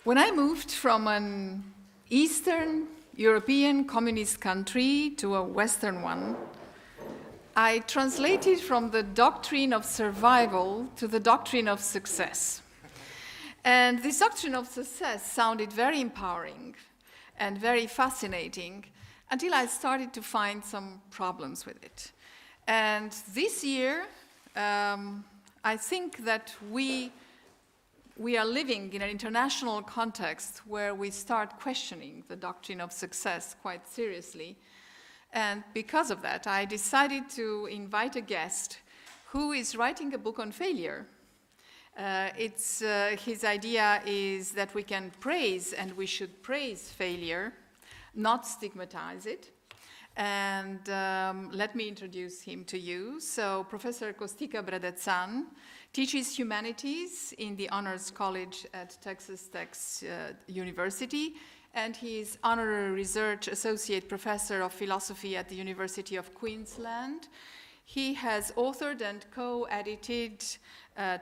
When I moved from an Eastern European communist country to a Western one, I translated from the doctrine of survival to the doctrine of success. And this doctrine of success sounded very empowering and very fascinating until I started to find some problems with it. And this year, I think that we are living in an international context where we start questioning the doctrine of success quite seriously. And because of that, I decided to invite a guest who is writing a book on failure. His idea is that we can praise, and we should praise failure, not stigmatize it. And let me introduce him to you. So Professor Costica Bradatan teaches humanities in the Honors College at Texas Tech University, and he is Honorary Research Associate Professor of Philosophy at the University of Queensland. He has authored and co-edited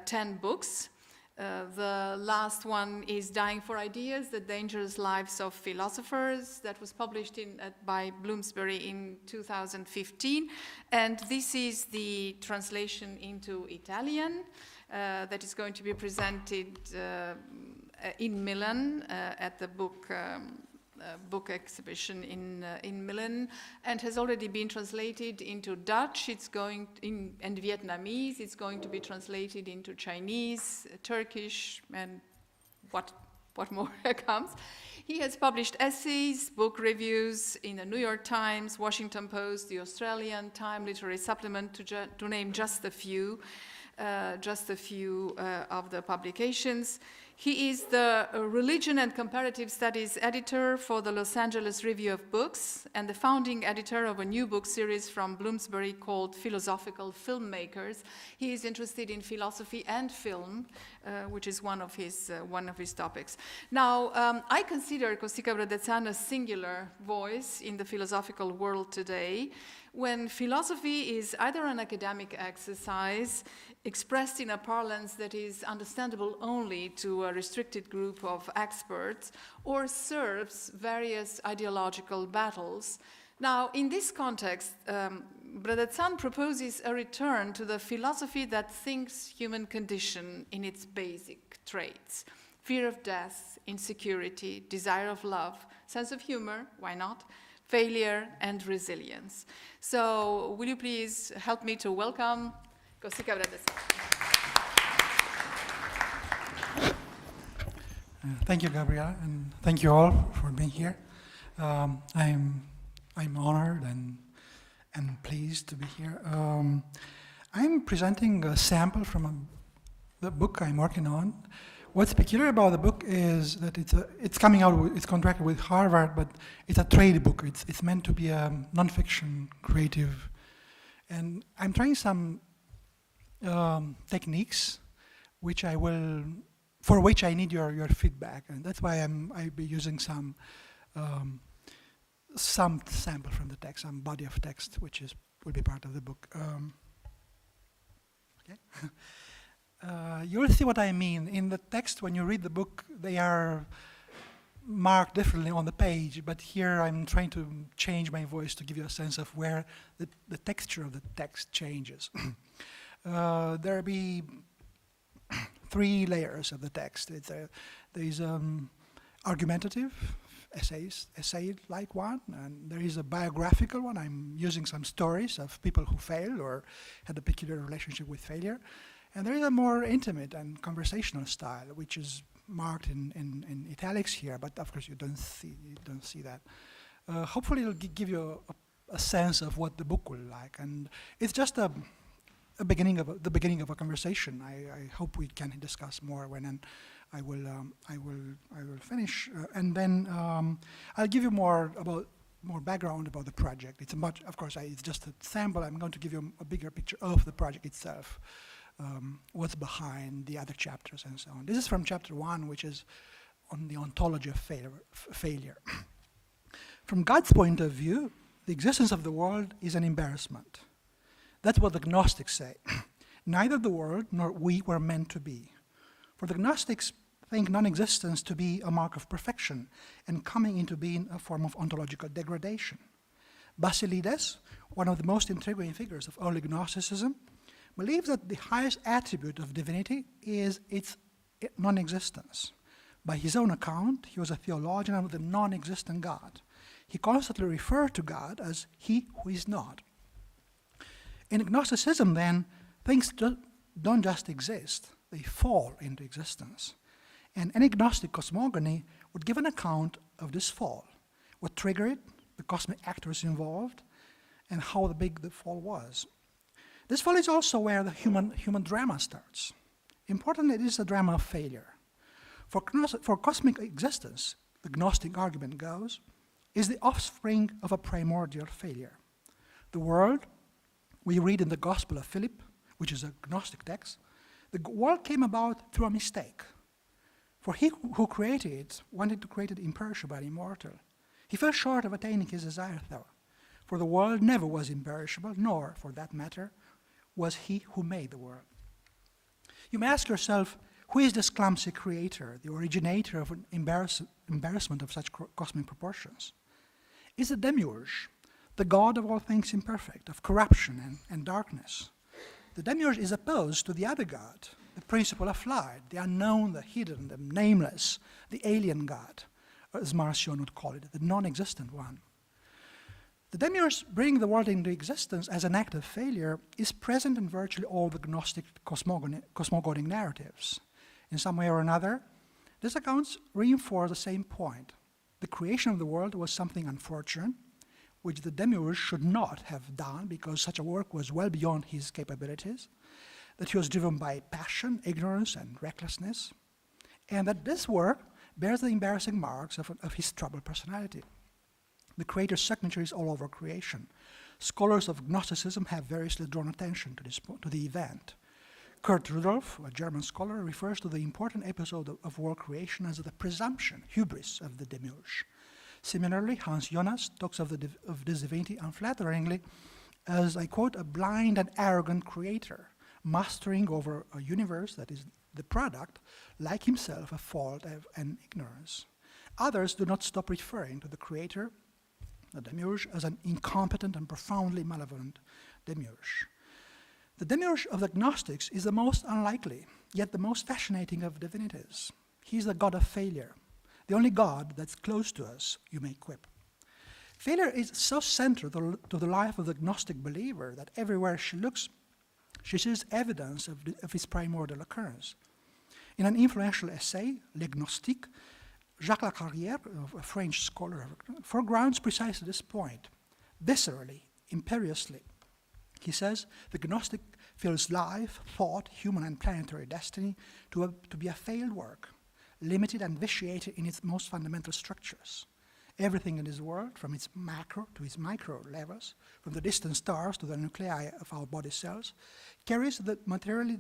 10 books. The last one is Dying for Ideas, The Dangerous Lives of Philosophers, that was published by Bloomsbury in 2015. And this is the translation into Italian that is going to be presented in Milan at the book exhibition in Milan, and has already been translated into Dutch. It's going and Vietnamese. It's going to be translated into Chinese, Turkish, and what more comes. He has published essays, book reviews in the New York Times, Washington Post, the Australian Time Literary Supplement, to name just a few of the publications. He is the Religion and Comparative Studies editor for the Los Angeles Review of Books and the founding editor of a new book series from Bloomsbury called Philosophical Filmmakers. He is interested in philosophy and film, which is one of his topics. Now, I consider Costica Bradatan a singular voice in the philosophical world today, when philosophy is either an academic exercise expressed in a parlance that is understandable only to a restricted group of experts, or serves various ideological battles. Now, in this context, Bradatan proposes a return to the philosophy that thinks human condition in its basic traits: fear of death, insecurity, desire of love, sense of humor, why not, failure, and resilience. So, will you please help me to welcome Costica Bradatan. Thank you, Gabriela, and thank you all for being here. I'm honored and pleased to be here. I'm presenting a sample from the book I'm working on. What's peculiar about the book is that it's coming out. It's contracted with Horvath, but it's a trade book. It's meant to be a nonfiction creative, and I'm trying some techniques, for which I need your feedback, and that's why I'll be using some sample from the text, some body of text, which will be part of the book. Okay. You'll see what I mean. In the text, when you read the book, they are marked differently on the page, but here I'm trying to change my voice to give you a sense of where the texture of the text changes. There'll be 3 layers of the text. There's argumentative, essay-like one, and there is a biographical one. I'm using some stories of people who failed or had a peculiar relationship with failure. And there is a more intimate and conversational style, which is marked in italics here, but of course you don't see that. Hopefully it'll give you a sense of what the book will like, and it's just the beginning of a conversation. I hope we can discuss more when I will finish, and then I'll give you more background about the project. It's just a sample. I'm going to give you a bigger picture of the project itself. What's behind the other chapters and so on. This is from chapter 1, which is on the ontology of failure. From God's point of view, the existence of the world is an embarrassment. That's what the Gnostics say. Neither the world nor we were meant to be. For the Gnostics, think non-existence to be a mark of perfection and coming into being a form of ontological degradation. Basilides, one of the most intriguing figures of early Gnosticism, believes that the highest attribute of divinity is its non-existence. By his own account, he was a theologian of the non-existent God. He constantly referred to God as he who is not. In Gnosticism, then, things don't just exist, they fall into existence. And any Gnostic cosmogony would give an account of this fall, what triggered it, the cosmic actors involved, and how big the fall was. This fall is also where the human drama starts. Importantly, it is a drama of failure. For cosmic existence, the Gnostic argument goes, is the offspring of a primordial failure. The world, we read in the Gospel of Philip, which is a Gnostic text, the world came about through a mistake. For he who created it wanted to create it imperishable and immortal. He fell short of attaining his desire, though. For the world never was imperishable, nor, for that matter, was he who made the world. You may ask yourself, who is this clumsy creator, the originator of an embarrassment of such cosmic proportions? Is the demiurge, the god of all things imperfect, of corruption and darkness. The demiurge is opposed to the other god, the principle of light, the unknown, the hidden, the nameless, the alien god, as Marcion would call it, the non-existent one. The demiurge bringing the world into existence as an act of failure is present in virtually all the Gnostic cosmogonic narratives. In some way or another, these accounts reinforce the same point. The creation of the world was something unfortunate, which the demiurge should not have done because such a work was well beyond his capabilities, that he was driven by passion, ignorance, and recklessness, and that this work bears the embarrassing marks of his troubled personality. The creator's signature is all over creation. Scholars of Gnosticism have variously drawn attention to the event. Kurt Rudolph, a German scholar, refers to the important episode of world creation as the presumption, hubris, of the demiurge. Similarly, Hans Jonas talks of this divinity unflatteringly as, I quote, a blind and arrogant creator, mastering over a universe that is the product, like himself, of fault and ignorance. Others do not stop referring to the creator, the demiurge, as an incompetent and profoundly malevolent demiurge. The demiurge of the Gnostics is the most unlikely, yet the most fascinating of divinities. He is the god of failure, the only god that's close to us, you may quip. Failure is so central to the life of the Gnostic believer that everywhere she looks, she sees evidence of its primordial occurrence. In an influential essay, Les Gnostiques, Jacques Lacarrière, a French scholar, foregrounds precisely this point. Viscerally, imperiously, he says, the Gnostic feels life, thought, human and planetary destiny to be a failed work, limited and vitiated in its most fundamental structures. Everything in this world, from its macro to its micro levels, from the distant stars to the nuclei of our body cells, carries the materially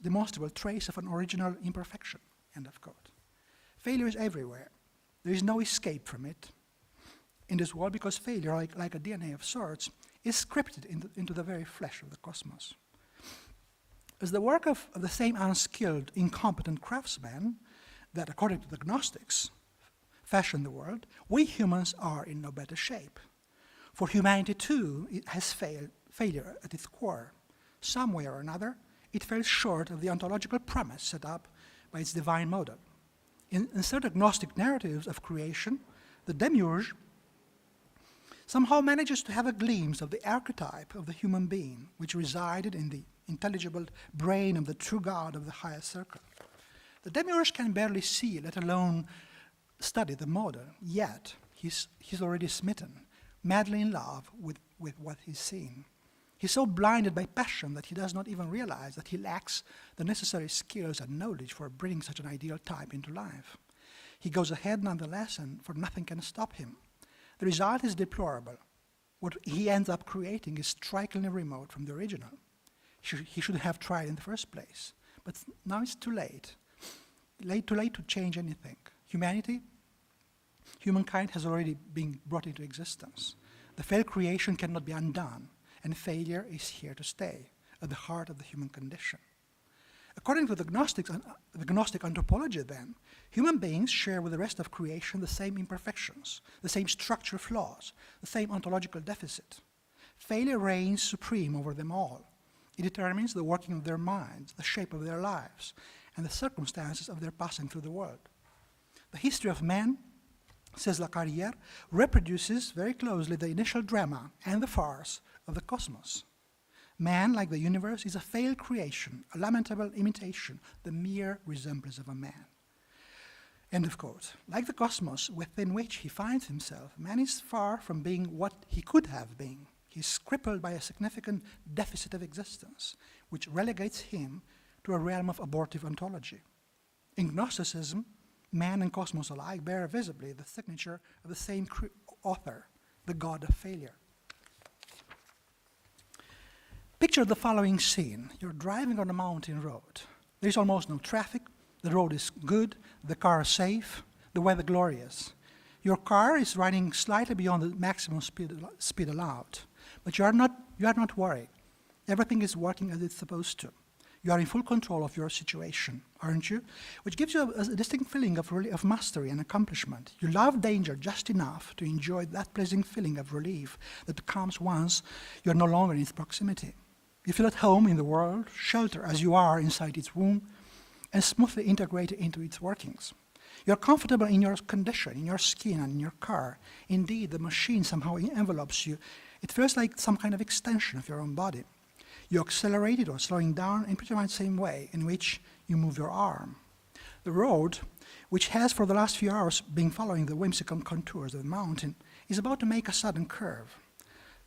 demonstrable trace of an original imperfection, end of quote. Failure is everywhere. There is no escape from it in this world because failure, like a DNA of sorts, is scripted into the very flesh of the cosmos. As the work of the same unskilled, incompetent craftsman that, according to the Gnostics, fashioned the world, we humans are in no better shape. For humanity, too, it has failure at its core. Some way or another, it fell short of the ontological promise set up by its divine model. In certain Gnostic narratives of creation, the demiurge somehow manages to have a glimpse of the archetype of the human being, which resided in the intelligible brain of the true God of the highest circle. The demiurge can barely see, let alone study the model, yet he's already smitten, madly in love with what he's seeing. He's so blinded by passion that he does not even realize that he lacks the necessary skills and knowledge for bringing such an ideal type into life. He goes ahead nonetheless, for nothing can stop him. The result is deplorable. What he ends up creating is strikingly remote from the original. He should have tried in the first place, but now it's too late. Too late to change anything. Humankind has already been brought into existence. The failed creation cannot be undone, and failure is here to stay, at the heart of the human condition. According to the Gnostic anthropology then, human beings share with the rest of creation the same imperfections, the same structural flaws, the same ontological deficit. Failure reigns supreme over them all. It determines the working of their minds, the shape of their lives, and the circumstances of their passing through the world. The history of man, says Lacarrière, reproduces very closely the initial drama and the farce of the cosmos. Man, like the universe, is a failed creation, a lamentable imitation, the mere resemblance of a man. End of quote. Like the cosmos within which he finds himself, man is far from being what he could have been. He is crippled by a significant deficit of existence, which relegates him to a realm of abortive ontology. In Gnosticism, man and cosmos alike bear visibly the signature of the same author, the god of failure. Picture the following scene. You're driving on a mountain road. There's almost no traffic. The road is good. The car is safe. The weather glorious. Your car is running slightly beyond the maximum speed allowed. But you are not worried. Everything is working as it's supposed to. You are in full control of your situation, aren't you? Which gives you a distinct feeling of mastery and accomplishment. You love danger just enough to enjoy that pleasing feeling of relief that comes once you're no longer in its proximity. You feel at home in the world, sheltered as you are inside its womb, and smoothly integrated into its workings. You're comfortable in your condition, in your skin and in your car. Indeed, the machine somehow envelopes you. It feels like some kind of extension of your own body. You accelerate it or slowing down in pretty much the same way in which you move your arm. The road, which has for the last few hours been following the whimsical contours of the mountain, is about to make a sudden curve.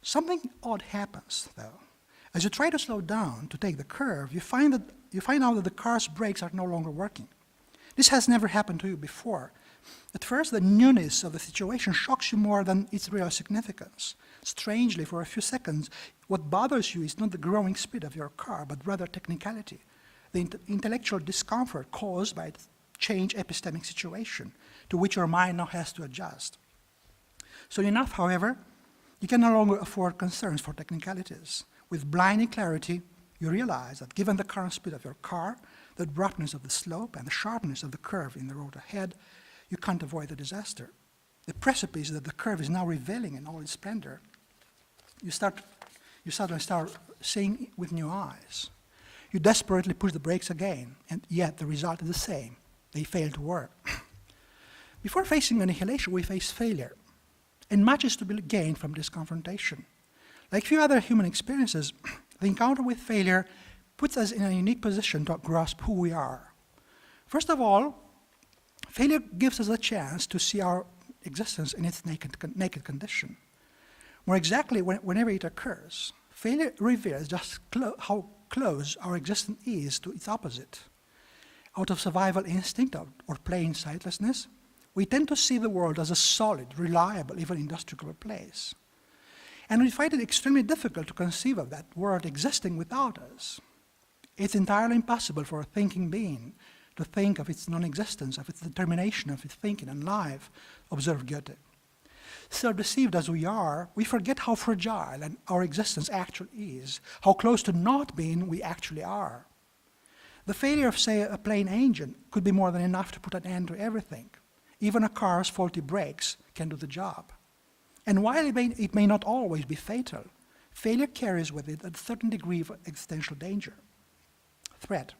Something odd happens, though. As you try to slow down to take the curve, you find out that the car's brakes are no longer working. This has never happened to you before. At first, the newness of the situation shocks you more than its real significance. Strangely, for a few seconds, what bothers you is not the growing speed of your car, but rather technicality, the intellectual discomfort caused by the changed epistemic situation to which your mind now has to adjust. Soon enough, however, you can no longer afford concerns for technicalities. With blinding clarity, you realize that given the current speed of your car, the abruptness of the slope, and the sharpness of the curve in the road ahead, you can't avoid the disaster. The precipice that the curve is now revealing in all its splendor, you suddenly start seeing with new eyes. You desperately push the brakes again, and yet the result is the same. They fail to work. Before facing annihilation, we face failure, and much is to be gained from this confrontation. Like few other human experiences, the encounter with failure puts us in a unique position to grasp who we are. First of all, failure gives us a chance to see our existence in its naked condition. More exactly, whenever it occurs, failure reveals just how close our existence is to its opposite. Out of survival instinct or plain sightlessness, we tend to see the world as a solid, reliable, even industrial place. And we find it extremely difficult to conceive of that world existing without us. It's entirely impossible for a thinking being to think of its non-existence, of its determination of its thinking and life, observed Goethe. So deceived as we are, we forget how fragile and our existence actually is, how close to not being we actually are. The failure of, say, a plane engine could be more than enough to put an end to everything. Even a car's faulty brakes can do the job. And while it may not always be fatal, failure carries with it a certain degree of existential danger, threat.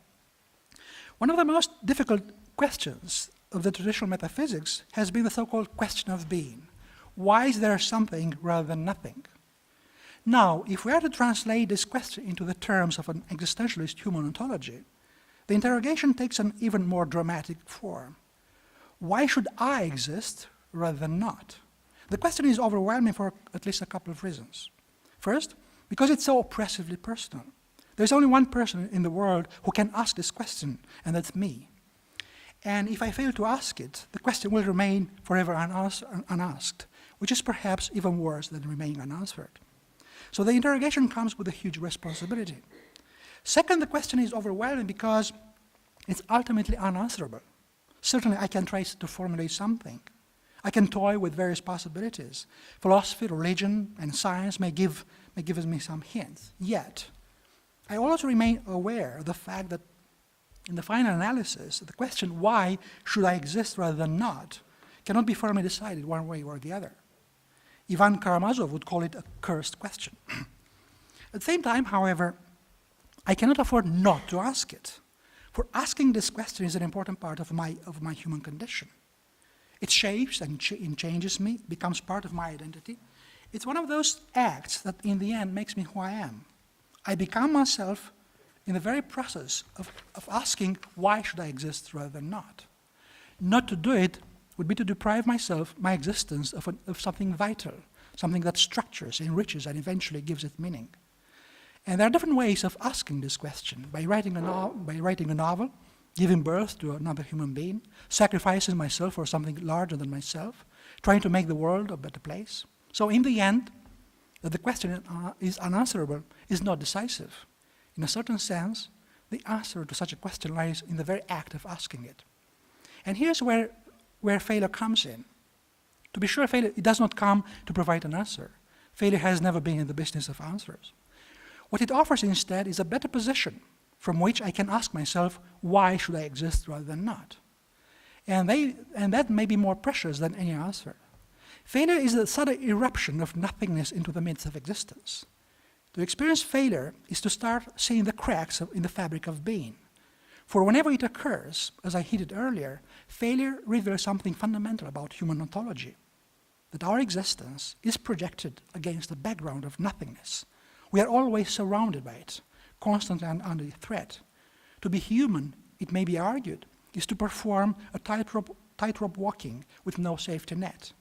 One of the most difficult questions of the traditional metaphysics has been the so-called question of being. Why is there something rather than nothing? Now, if we are to translate this question into the terms of an existentialist human ontology, the interrogation takes an even more dramatic form. Why should I exist rather than not? The question is overwhelming for at least a couple of reasons. First, because it's so oppressively personal. There's only one person in the world who can ask this question, and that's me. And if I fail to ask it, the question will remain forever unasked, which is perhaps even worse than remaining unanswered. So the interrogation comes with a huge responsibility. Second, the question is overwhelming because it's ultimately unanswerable. Certainly I can try to formulate something. I can toy with various possibilities. Philosophy, religion, and science may give me some hints. Yet, I also remain aware of the fact that In the final analysis, the question, why should I exist rather than not, cannot be firmly decided one way or the other. Ivan Karamazov would call it a cursed question. At the same time, however, I cannot afford not to ask it, for asking this question is an important part of my human condition. It shapes and changes me, becomes part of my identity. It's one of those acts that in the end makes me who I am. I become myself in the very process of asking, why should I exist rather than not? Not to do it would be to deprive myself, my existence, of something vital, something that structures, enriches, and eventually gives it meaning. And there are different ways of asking this question: by writing a novel, giving birth to another human being, sacrificing myself for something larger than myself, trying to make the world a better place. So in the end, that the question is unanswerable is not decisive. In a certain sense, the answer to such a question lies in the very act of asking it. And here's where failure comes in. To be sure, failure, it does not come to provide an answer. Failure has never been in the business of answers. What it offers instead is a better position from which I can ask myself, why should I exist rather than not? And that may be more precious than any answer. Failure is the sudden eruption of nothingness into the midst of existence. To experience failure is to start seeing the cracks in the fabric of being. For whenever it occurs, as I hinted earlier, failure reveals something fundamental about human ontology, that our existence is projected against a background of nothingness. We are always surrounded by it, constantly under threat. To be human, it may be argued, is to perform a tightrope walking with no safety net.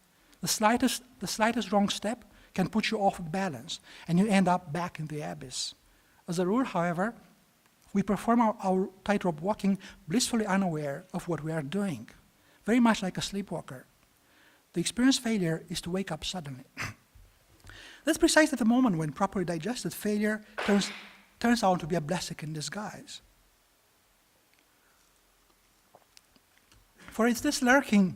The slightest wrong step can put you off balance, and you end up back in the abyss. As a rule, however, we perform our tightrope walking blissfully unaware of what we are doing, very much like a sleepwalker. To experience failure is to wake up suddenly. That's precisely the moment when properly digested failure turns out to be a blessing in disguise. For it's this lurking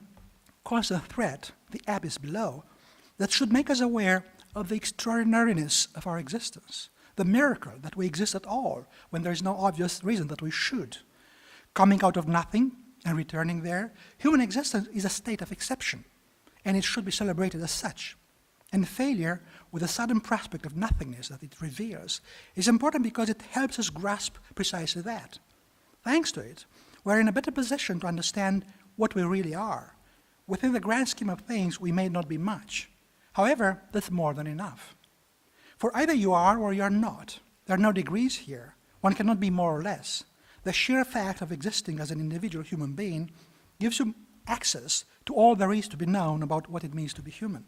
constant threat, the abyss below, that should make us aware of the extraordinariness of our existence, the miracle that we exist at all when there is no obvious reason that we should. Coming out of nothing and returning there, human existence is a state of exception, and it should be celebrated as such. And failure, with the sudden prospect of nothingness that it reveals, is important because it helps us grasp precisely that. Thanks to it, we're in a better position to understand what we really are. Within the grand scheme of things, we may not be much. However, that's more than enough. For either you are or you are not. There are no degrees here. One cannot be more or less. The sheer fact of existing as an individual human being gives you access to all there is to be known about what it means to be human.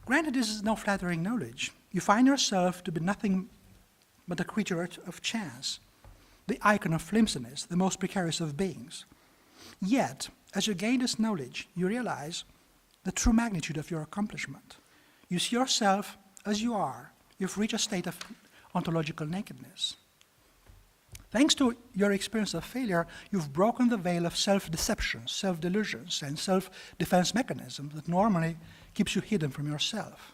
Granted, this is no flattering knowledge. You find yourself to be nothing but a creature of chance, the icon of flimsiness, the most precarious of beings. Yet, as you gain this knowledge, you realize the true magnitude of your accomplishment. You see yourself as you are. You've reached a state of ontological nakedness. Thanks to your experience of failure, you've broken the veil of self-deception, self-delusions, and self-defense mechanisms that normally keeps you hidden from yourself.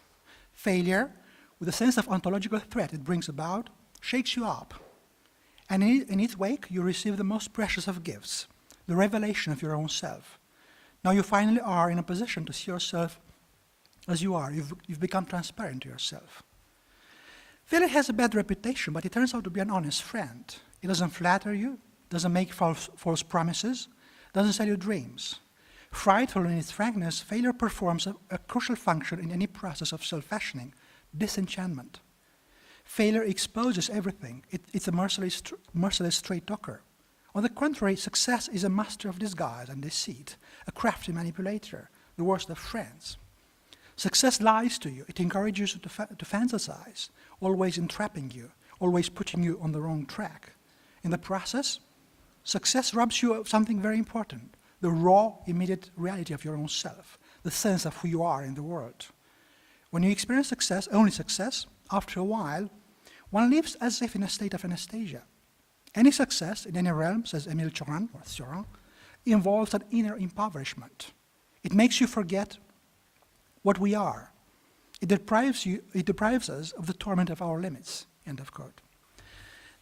Failure, with the sense of ontological threat it brings about, shakes you up. And in its wake, you receive the most precious of gifts, the revelation of your own self. Now you finally are in a position to see yourself as you are. You've become transparent to yourself. Failure has a bad reputation, but it turns out to be an honest friend. It doesn't flatter you, doesn't make false promises, doesn't sell you dreams. Frightful in its frankness, failure performs a crucial function in any process of self-fashioning, disenchantment. Failure exposes everything. It's a merciless straight-talker. On the contrary, success is a master of disguise and deceit, a crafty manipulator, the worst of friends. Success lies to you. It encourages you to fantasize, always entrapping you, always putting you on the wrong track. In the process, success robs you of something very important, the raw, immediate reality of your own self, the sense of who you are in the world. When you experience success, only success, after a while, one lives as if in a state of anesthesia. Any success in any realm, says Émile Cioran, involves an inner impoverishment. It makes you forget what we are. It deprives us of the torment of our limits, end of quote.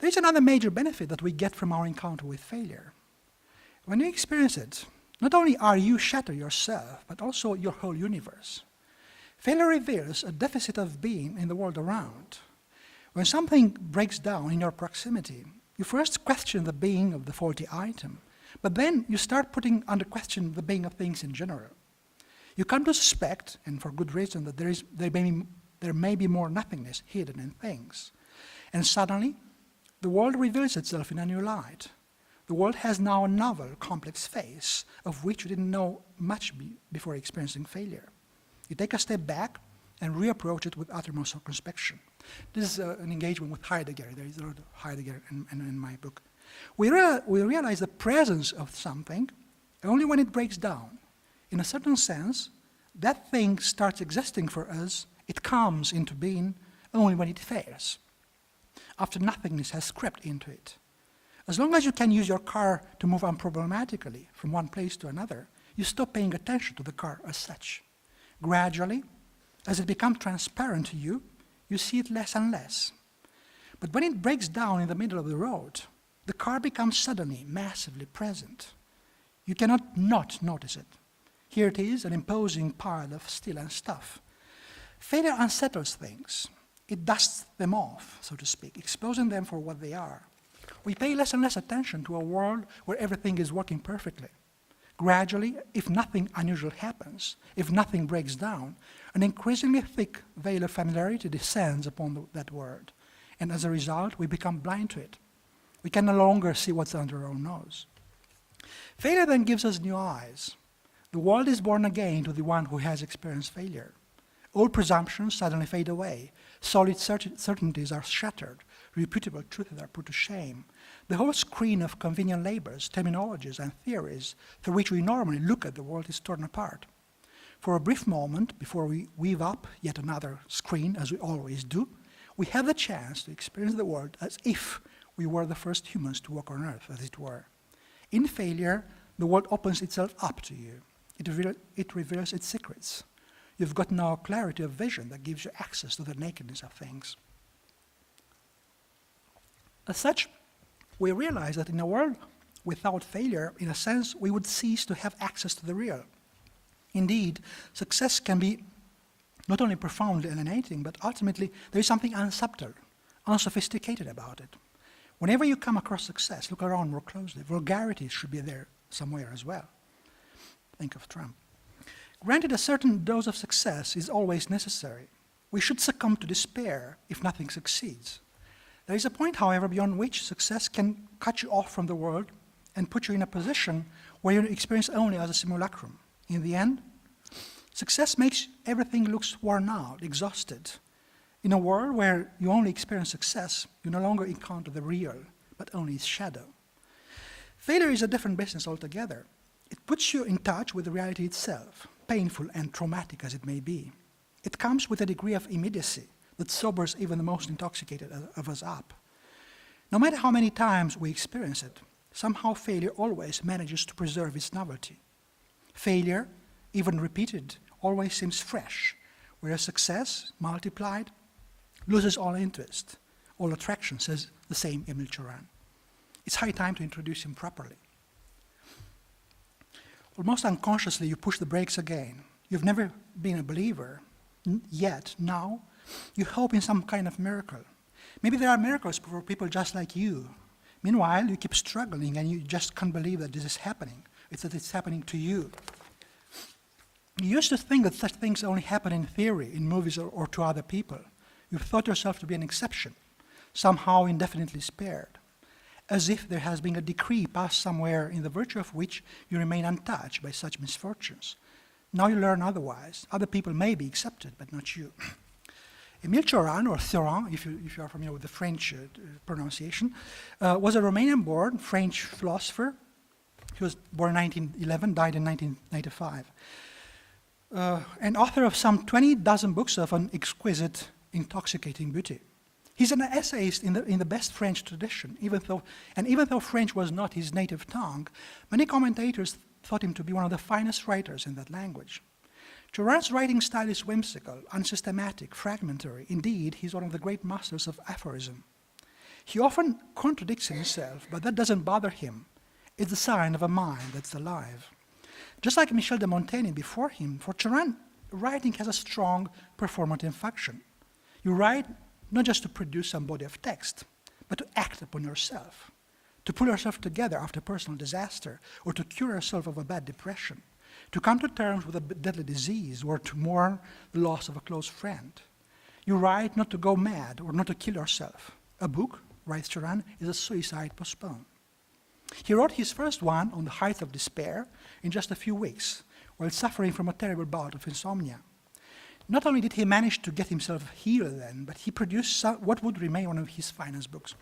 There is another major benefit that we get from our encounter with failure. When you experience it, not only are you shatter yourself, but also your whole universe. Failure reveals a deficit of being in the world around. When something breaks down in your proximity, you first question the being of the faulty item, but then you start putting under question the being of things in general. You come to suspect, and for good reason, that there may be more nothingness hidden in things. And suddenly, the world reveals itself in a new light. The world has now a novel, complex face, of which you didn't know much before experiencing failure. You take a step back and reapproach it with uttermost circumspection. This is an engagement with Heidegger. There is a lot of Heidegger in my book. We realize the presence of something only when it breaks down. In a certain sense, that thing starts existing for us. It comes into being only when it fails, after nothingness has crept into it. As long as you can use your car to move unproblematically from one place to another, you stop paying attention to the car as such. Gradually, as it becomes transparent to you, you see it less and less. But when it breaks down in the middle of the road, the car becomes suddenly massively present. You cannot not notice it. Here it is, an imposing pile of steel and stuff. Failure unsettles things. It dusts them off, so to speak, exposing them for what they are. We pay less and less attention to a world where everything is working perfectly. Gradually, if nothing unusual happens, if nothing breaks down, an increasingly thick veil of familiarity descends upon that world, and as a result, we become blind to it. We can no longer see what's under our nose. Failure then gives us new eyes. The world is born again to the one who has experienced failure. All presumptions suddenly fade away. Solid certainties are shattered. Reputable truths are put to shame. The whole screen of convenient labels, terminologies, and theories through which we normally look at the world is torn apart. For a brief moment, before we weave up yet another screen, as we always do, we have the chance to experience the world as if we were the first humans to walk on Earth, as it were. In failure, the world opens itself up to you. It reveals its secrets. You've got now clarity of vision that gives you access to the nakedness of things. As such, we realize that in a world without failure, in a sense, we would cease to have access to the real. Indeed, success can be not only profoundly alienating, but ultimately there is something unsubtle, unsophisticated about it. Whenever you come across success, look around more closely. Vulgarity should be there somewhere as well. Think of Trump. Granted, a certain dose of success is always necessary. We should succumb to despair if nothing succeeds. There is a point, however, beyond which success can cut you off from the world and put you in a position where you experience only as a simulacrum. In the end, success makes everything look worn out, exhausted. In a world where you only experience success, you no longer encounter the real, but only its shadow. Failure is a different business altogether. It puts you in touch with the reality itself, painful and traumatic as it may be. It comes with a degree of immediacy that sobers even the most intoxicated of us up. No matter how many times we experience it, somehow failure always manages to preserve its novelty. Failure, even repeated, always seems fresh, whereas success, multiplied, loses all interest, all attraction, says the same Emile Cioran. It's high time to introduce him properly. Almost unconsciously, you push the brakes again. You've never been a believer, yet now you hope in some kind of miracle. Maybe there are miracles for people just like you. Meanwhile, you keep struggling and you just can't believe that this is happening. It's that it's happening to you. You used to think that such things only happen in theory, in movies or to other people. You've thought yourself to be an exception, somehow indefinitely spared, as if there has been a decree passed somewhere in the virtue of which you remain untouched by such misfortunes. Now you learn otherwise. Other people may be accepted, but not you. Emile Cioran, or Cioran, if you are familiar with the French pronunciation, was a Romanian-born French philosopher. He was born in 1911, died in 1995. And author of some 20 dozen books of an exquisite, intoxicating beauty. He's an essayist in the best French tradition, even though French was not his native tongue, many commentators thought him to be one of the finest writers in that language. Cioran's writing style is whimsical, unsystematic, fragmentary. Indeed, he's one of the great masters of aphorism. He often contradicts himself, but that doesn't bother him. It's a sign of a mind that's alive. Just like Michel de Montaigne before him, for Cioran, writing has a strong performative function. You write not just to produce some body of text, but to act upon yourself, to pull yourself together after personal disaster, or to cure yourself of a bad depression, to come to terms with a deadly disease, or to mourn the loss of a close friend. You write not to go mad or not to kill yourself. A book, writes Cioran, is a suicide postponed. He wrote his first one on the height of despair in just a few weeks, while suffering from a terrible bout of insomnia. Not only did he manage to get himself healed then, but he produced what would remain one of his finest books.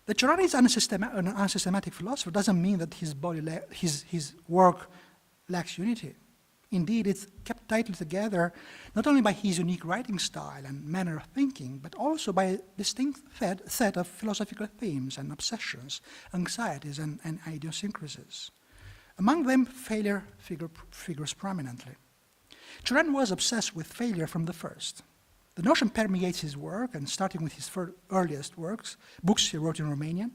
That Cioran is an unsystematic philosopher doesn't mean that his work lacks unity. Indeed, it's kept tightly together not only by his unique writing style and manner of thinking, but also by a distinct set of philosophical themes and obsessions, anxieties and idiosyncrasies. Among them, failure figures prominently. Cioran was obsessed with failure from the first. The notion permeates his work, and starting with his earliest books he wrote in Romanian,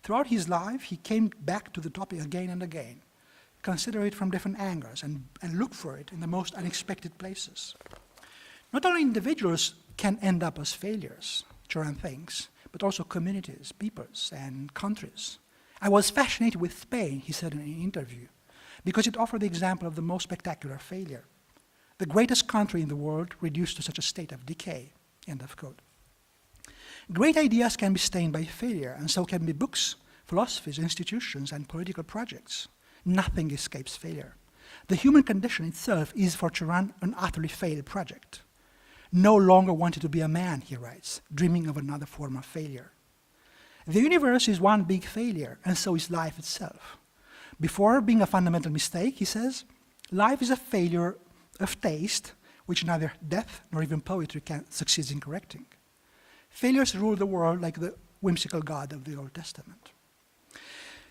throughout his life he came back to the topic again and again, consider it from different angles, and look for it in the most unexpected places. Not only individuals can end up as failures, Cioran thinks, but also communities, peoples, and countries. I was fascinated with Spain, he said in an interview, because it offered the example of the most spectacular failure. The greatest country in the world reduced to such a state of decay, end of quote. Great ideas can be stained by failure, and so can be books, philosophies, institutions, and political projects. Nothing escapes failure. The human condition itself is for Cioran an utterly failed project. No longer wanted to be a man, he writes, dreaming of another form of failure. The universe is one big failure, and so is life itself. Before being a fundamental mistake, he says, life is a failure of taste, which neither death nor even poetry succeeds in correcting. Failures rule the world like the whimsical God of the Old Testament.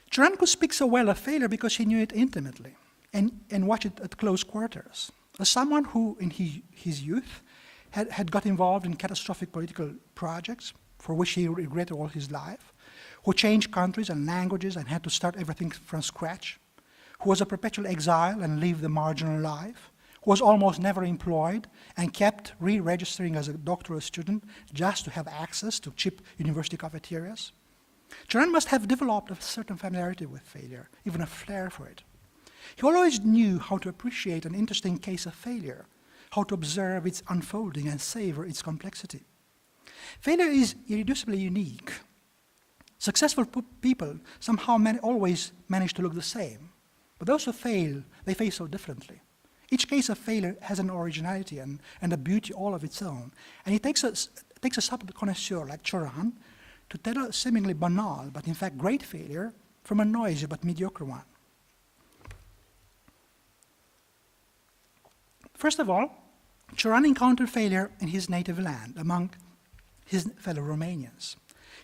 Cioran could speak so well of failure because he knew it intimately and watched it at close quarters. As someone who, in his youth, had got involved in catastrophic political projects for which he regretted all his life, who changed countries and languages and had to start everything from scratch, who was a perpetual exile and lived the marginal life, who was almost never employed and kept re-registering as a doctoral student just to have access to cheap university cafeterias. Cioran must have developed a certain familiarity with failure, even a flair for it. He always knew how to appreciate an interesting case of failure, how to observe its unfolding and savor its complexity. Failure is irreducibly unique. Successful people somehow always manage to look the same, but those who fail, they fail so differently. Each case of failure has an originality and a beauty all of its own, and it takes a subtle connoisseur like Cioran to tell a seemingly banal, but in fact great failure from a noisy but mediocre one. First of all, Cioran encountered failure in his native land, among his fellow Romanians.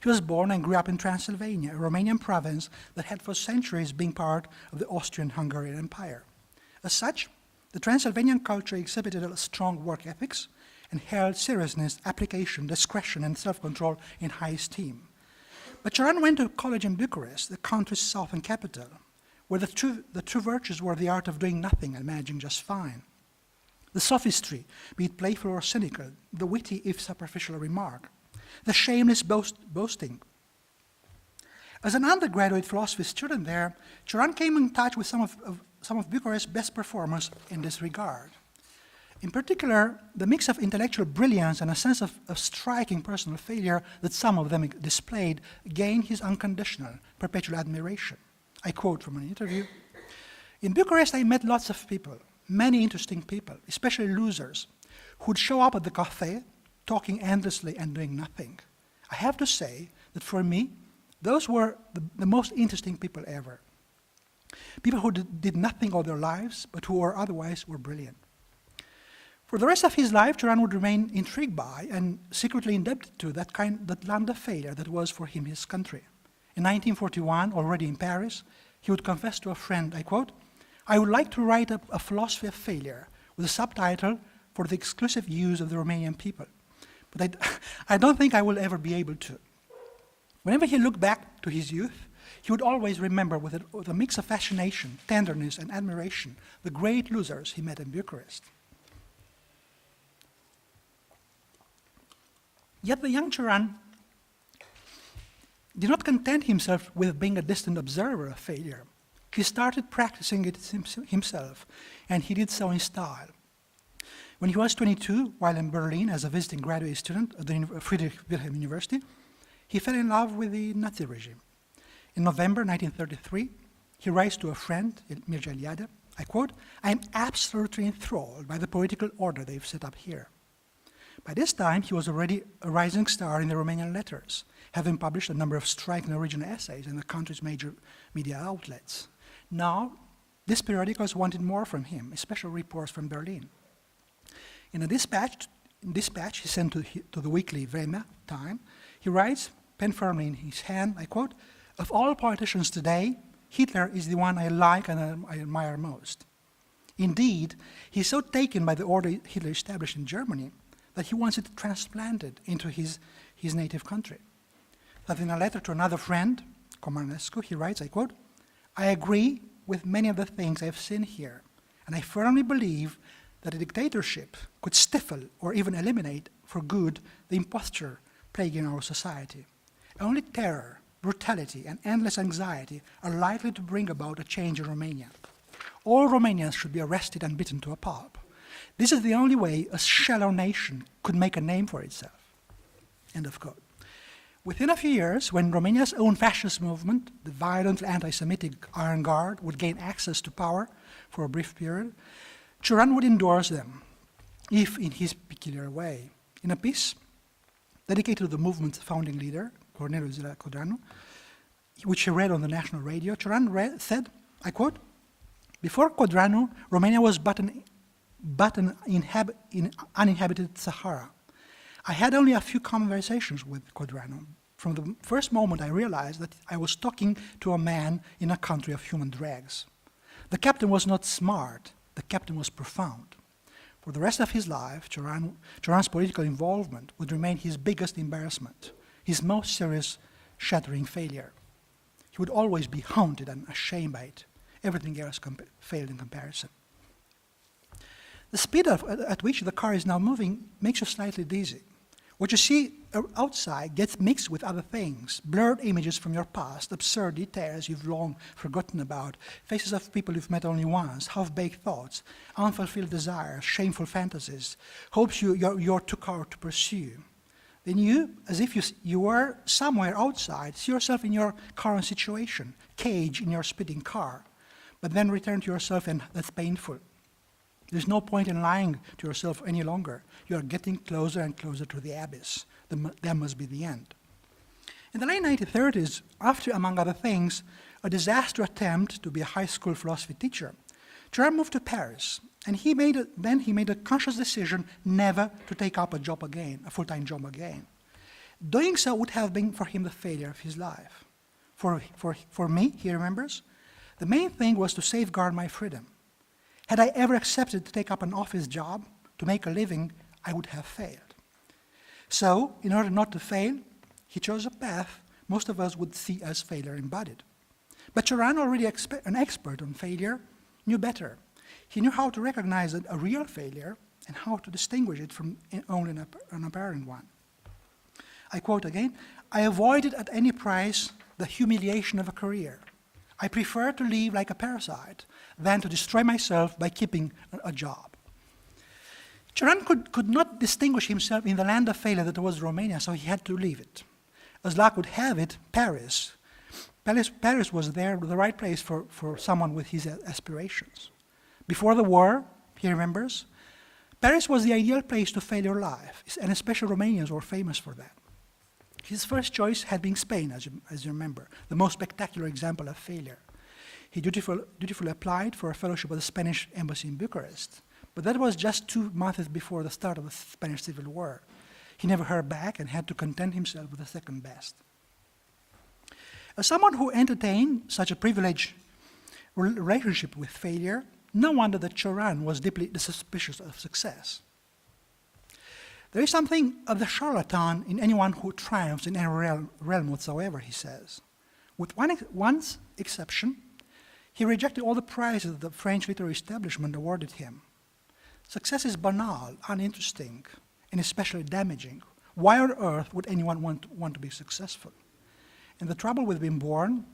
He was born and grew up in Transylvania, a Romanian province that had for centuries been part of the Austrian-Hungarian Empire. As such, the Transylvanian culture exhibited a strong work ethics and held seriousness, application, discretion, and self-control in high esteem. But Cioran went to college in Bucharest, the country's southern capital, where the true virtues were the art of doing nothing and managing just fine. The sophistry, be it playful or cynical, the witty if superficial remark, the shameless boasting. As an undergraduate philosophy student there, Cioran came in touch with some of Bucharest's best performers in this regard. In particular, the mix of intellectual brilliance and a sense of striking personal failure that some of them displayed gained his unconditional, perpetual admiration. I quote from an interview, "In Bucharest, I met lots of people, many interesting people, especially losers, who'd show up at the cafe, talking endlessly and doing nothing. I have to say that for me, those were the most interesting people ever. People who did nothing all their lives, but who otherwise were brilliant." For the rest of his life, Cioran would remain intrigued by and secretly indebted to that land of failure that was for him his country. In 1941, already in Paris, he would confess to a friend, I quote, "I would like to write a philosophy of failure with a subtitle for the exclusive use of the Romanian people, but I don't think I will ever be able to." Whenever he looked back to his youth, he would always remember with a mix of fascination, tenderness, and admiration the great losers he met in Bucharest. Yet the young Cioran did not content himself with being a distant observer of failure. He started practicing it himself, and he did so in style. When he was 22, while in Berlin as a visiting graduate student at the Friedrich Wilhelm University, he fell in love with the Nazi regime. In November 1933, he writes to a friend, Mircea Eliade, I quote, "I am absolutely enthralled by the political order they've set up here." By this time, he was already a rising star in the Romanian letters, having published a number of striking original essays in the country's major media outlets. Now, these periodicals wanted more from him, especially reports from Berlin. In a dispatch he sent to the weekly Vremea Time, he writes, pen firmly in his hand, I quote, "Of all politicians today, Hitler is the one I like and I admire most. Indeed, he is so taken by the order Hitler established in Germany that he wants it transplanted into his native country." That in a letter to another friend, Comanescu, he writes, I quote, "I agree with many of the things I've seen here, and I firmly believe that a dictatorship could stifle or even eliminate for good the imposture plaguing our society. Only terror, brutality, and endless anxiety are likely to bring about a change in Romania. All Romanians should be arrested and beaten to a pulp. This is the only way a shallow nation could make a name for itself." End of quote. Within a few years, when Romania's own fascist movement, the violent anti-Semitic Iron Guard, would gain access to power for a brief period, Cioran would endorse them, if in his peculiar way. In a piece dedicated to the movement's founding leader, Corneliu Zila Codranu, which he read on the national radio, Cioran said, I quote, "Before Codranu, Romania was but an uninhabited Sahara. I had only a few conversations with Codranu. From the first moment I realized that I was talking to a man in a country of human dregs. The captain was not smart, the captain was profound. For the rest of his life, Cioran's political involvement would remain his biggest embarrassment, his most serious shattering failure. He would always be haunted and ashamed by it. Everything else failed in comparison. The speed at which the car is now moving makes you slightly dizzy. What you see outside gets mixed with other things, blurred images from your past, absurd details you've long forgotten about, faces of people you've met only once, half-baked thoughts, unfulfilled desires, shameful fantasies, hopes you're too coward to pursue. Then you, as if you were somewhere outside, see yourself in your current situation, caged in your speeding car, but then return to yourself, and that's painful. There's no point in lying to yourself any longer. You are getting closer and closer to the abyss. That must be the end. In the late 1930s, after, among other things, a disaster attempt to be a high school philosophy teacher, Cioran moved to Paris, and he made a conscious decision never to take up a job again, a full-time job again. Doing so would have been for him the failure of his life. For me, he remembers, the main thing was to safeguard my freedom. Had I ever accepted to take up an office job to make a living, I would have failed. So, in order not to fail, he chose a path most of us would see as failure embodied. But Cioran, already an expert on failure, knew better. He knew how to recognize a real failure and how to distinguish it from only an apparent one. I quote again, "I avoided at any price the humiliation of a career. I prefer to live like a parasite than to destroy myself by keeping a job." Cioran could not distinguish himself in the land of failure that was Romania, so he had to leave it. As luck would have it, Paris was there, the right place for someone with his aspirations. Before the war, he remembers, Paris was the ideal place to fail your life, and especially Romanians were famous for that. His first choice had been Spain, as you remember, the most spectacular example of failure. He dutifully applied for a fellowship at the Spanish embassy in Bucharest, but that was just 2 months before the start of the Spanish Civil War. He never heard back and had to content himself with the second best. As someone who entertained such a privileged relationship with failure, no wonder that Cioran was deeply suspicious of success. There is something of the charlatan in anyone who triumphs in any realm whatsoever, he says. With one exception, he rejected all the prizes that the French literary establishment awarded him. Success is banal, uninteresting, and especially damaging. Why on earth would anyone want to be successful? In The Trouble with Being Born,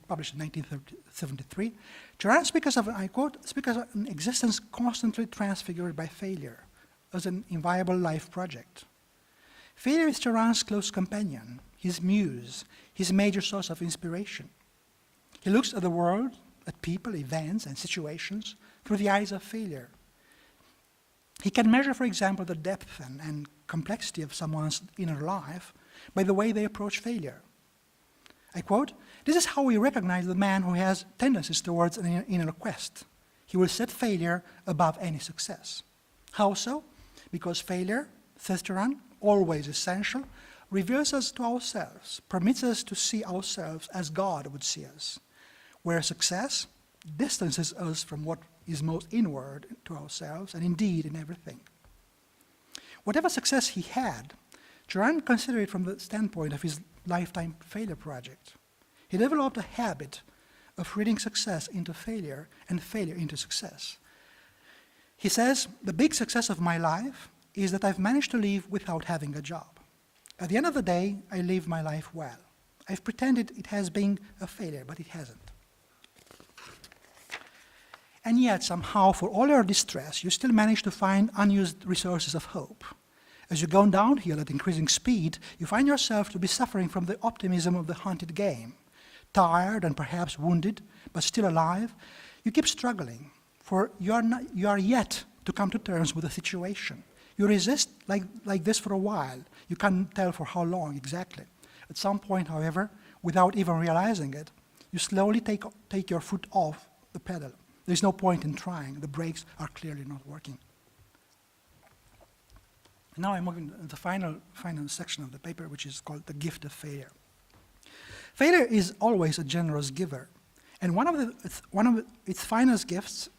published in 1973, Turan speaks of, I quote, speaks of an existence constantly transfigured by failure as an inviolable life project. Failure is Turan's close companion, his muse, his major source of inspiration. He looks at the world, at people, events, and situations through the eyes of failure. He can measure, for example, the depth and complexity of someone's inner life by the way they approach failure. I quote, "This is how we recognize the man who has tendencies towards an inner quest. He will set failure above any success. How so? Because failure, says Turan, always essential, reveals us to ourselves, permits us to see ourselves as God would see us, where success distances us from what is most inward to ourselves, and indeed in everything." Whatever success he had, Turan considered it from the standpoint of his lifetime failure project. He developed a habit of reading success into failure and failure into success. He says, "The big success of my life is that I've managed to live without having a job. At the end of the day, I live my life well. I've pretended it has been a failure, but it hasn't." And yet, somehow, for all your distress, you still manage to find unused resources of hope. As you go downhill at increasing speed, you find yourself to be suffering from the optimism of the hunted game. Tired and perhaps wounded, but still alive, you keep struggling, for you are yet to come to terms with the situation. You resist like this for a while. You can't tell for how long exactly. At some point, however, without even realizing it, you slowly take your foot off the pedal. There's no point in trying. The brakes are clearly not working. Now I'm moving to the final section of the paper, which is called The Gift of Failure. Failure is always a generous giver, and one of its finest gifts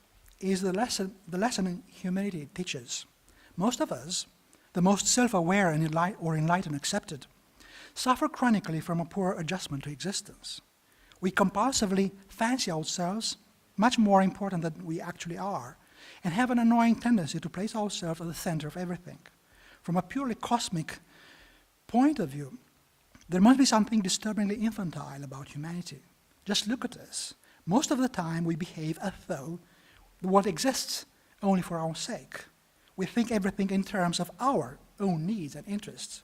is the lesson in humility it teaches. Most of us, the most self-aware and enlightened accepted, suffer chronically from a poor adjustment to existence. We compulsively fancy ourselves much more important than we actually are, and have an annoying tendency to place ourselves at the center of everything. From a purely cosmic point of view, there must be something disturbingly infantile about humanity. Just look at us. Most of the time we behave as though the world exists only for our sake. We think everything in terms of our own needs and interests.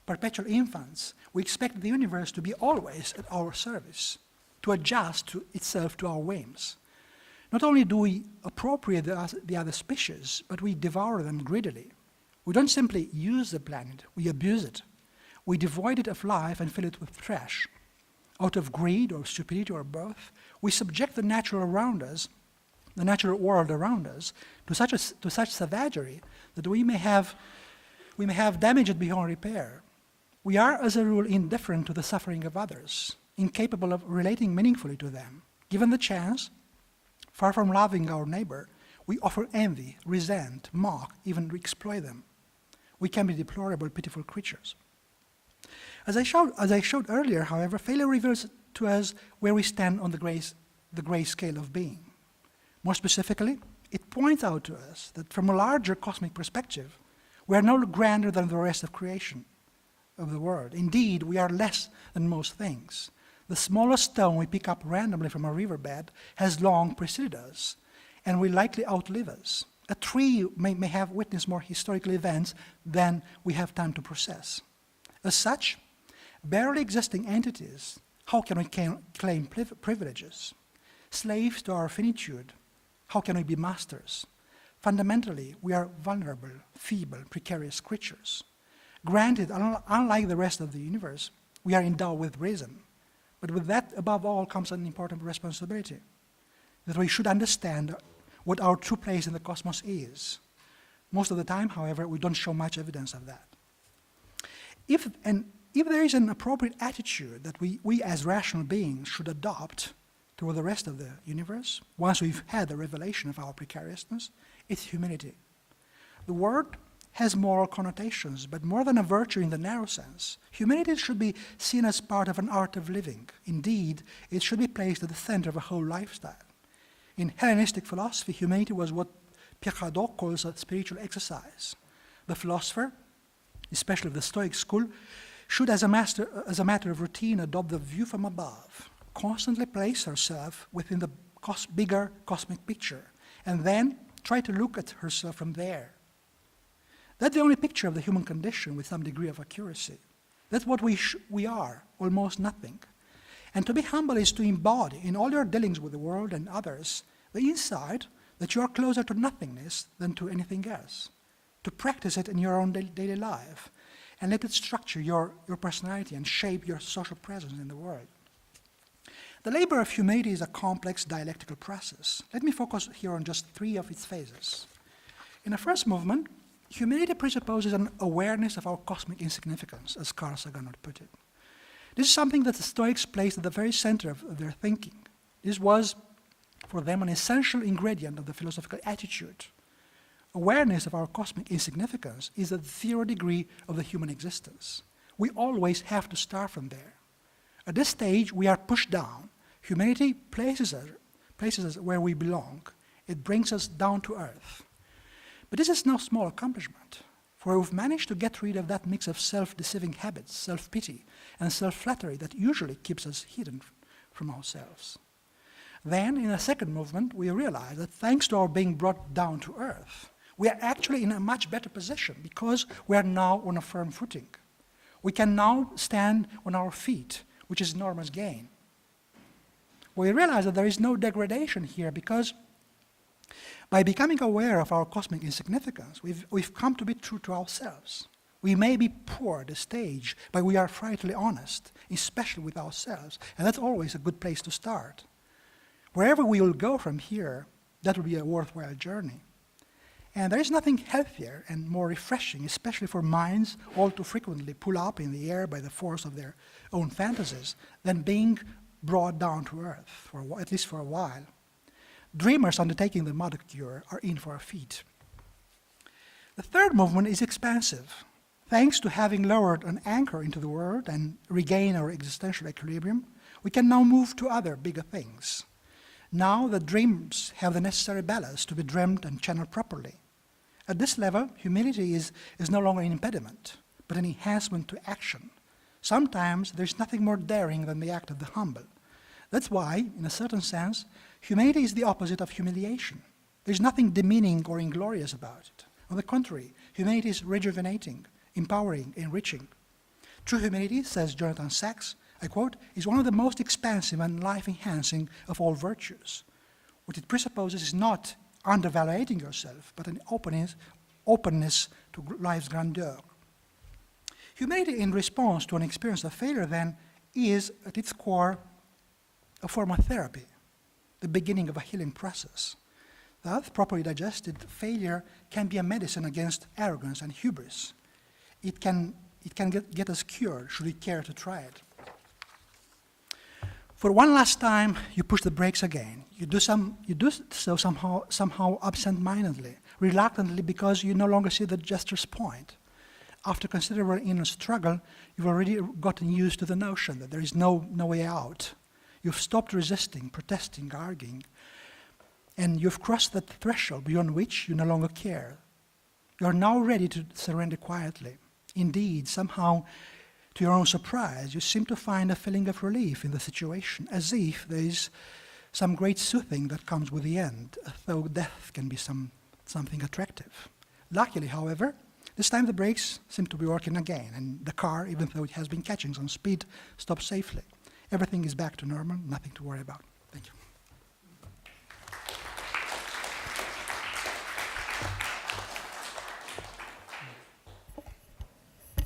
Perpetual infants, we expect the universe to be always at our service, to adjust itself to our whims. Not only do we appropriate the other species, but we devour them greedily. We don't simply use the planet, we abuse it. We devoid it of life and fill it with trash. Out of greed or stupidity or both, we subject the natural world around us, to such savagery that we may have damaged it beyond repair. We are, as a rule, indifferent to the suffering of others, incapable of relating meaningfully to them. Given the chance, far from loving our neighbor, we offer envy, resent, mock, even exploit them. We can be deplorable, pitiful creatures. As I showed earlier, however, failure reveals to us where we stand on the gray scale of being. More specifically, it points out to us that from a larger cosmic perspective, we are no grander than the rest of creation, of the world. Indeed, we are less than most things. The smallest stone we pick up randomly from a riverbed has long preceded us, and will likely outlive us. A tree may have witnessed more historical events than we have time to process. As such, barely existing entities, how can we claim privileges? Slaves to our finitude, how can we be masters? Fundamentally, we are vulnerable, feeble, precarious creatures. Granted, unlike the rest of the universe, we are endowed with reason. But with that, above all, comes an important responsibility, that we should understand what our true place in the cosmos is. Most of the time, however, we don't show much evidence of that. If there is an appropriate attitude that we as rational beings should adopt toward the rest of the universe, once we've had the revelation of our precariousness, it's humility. The word has moral connotations, but more than a virtue in the narrow sense. Humanity should be seen as part of an art of living. Indeed, it should be placed at the center of a whole lifestyle. In Hellenistic philosophy, humanity was what Pierre Hadot calls a spiritual exercise. The philosopher, especially of the Stoic school, should, as a matter of routine, adopt the view from above, constantly place herself within the bigger cosmic picture, and then try to look at herself from there. That's the only picture of the human condition with some degree of accuracy. That's what we are, almost nothing. And to be humble is to embody in all your dealings with the world and others the insight that you are closer to nothingness than to anything else. To practice it in your own daily life and let it structure your personality and shape your social presence in the world. The labor of humanity is a complex dialectical process. Let me focus here on just 3 of its phases. In the first movement, humanity presupposes an awareness of our cosmic insignificance, as Carl Sagan would put it. This is something that the Stoics placed at the very center of their thinking. This was, for them, an essential ingredient of the philosophical attitude. Awareness of our cosmic insignificance is the 0 degree of the human existence. We always have to start from there. At this stage, we are pushed down. Humanity places us where we belong. It brings us down to earth. But this is no small accomplishment, for we've managed to get rid of that mix of self-deceiving habits, self-pity, and self-flattery that usually keeps us hidden from ourselves. Then, in a second movement, we realize that thanks to our being brought down to earth, we are actually in a much better position because we are now on a firm footing. We can now stand on our feet, which is enormous gain. We realize that there is no degradation here because by becoming aware of our cosmic insignificance, we've come to be true to ourselves. We may be poor at this stage, but we are frightfully honest, especially with ourselves, and that's always a good place to start. Wherever we will go from here, that will be a worthwhile journey. And there is nothing healthier and more refreshing, especially for minds all too frequently pulled up in the air by the force of their own fantasies, than being brought down to earth, at least for a while. Dreamers undertaking the mother cure are in for a feat. The third movement is expansive. Thanks to having lowered an anchor into the world and regained our existential equilibrium, we can now move to other bigger things. Now the dreams have the necessary ballast to be dreamt and channeled properly. At this level, humility is no longer an impediment, but an enhancement to action. Sometimes there's nothing more daring than the act of the humble. That's why, in a certain sense, humility is the opposite of humiliation. There's nothing demeaning or inglorious about it. On the contrary, humility is rejuvenating, empowering, enriching. True humility, says Jonathan Sacks, I quote, is one of the most expansive and life-enhancing of all virtues. What it presupposes is not undervaluating yourself, but an openness to life's grandeur. Humility in response to an experience of failure, then, is, at its core, a form of therapy, the beginning of a healing process. Thus, properly digested, failure can be a medicine against arrogance and hubris. It can get us cured, should we care to try it. For one last time, you push the brakes again. You do so somehow absent-mindedly, reluctantly, because you no longer see the gesture's point. After considerable inner struggle, you've already gotten used to the notion that there is no way out. You've stopped resisting, protesting, arguing, and you've crossed that threshold beyond which you no longer care. You are now ready to surrender quietly. Indeed, somehow, to your own surprise, you seem to find a feeling of relief in the situation, as if there is some great soothing that comes with the end, though death can be something attractive. Luckily, however, this time the brakes seem to be working again, and the car, even though it has been catching some speed, stops safely. Everything is back to normal, nothing to worry about. Thank you.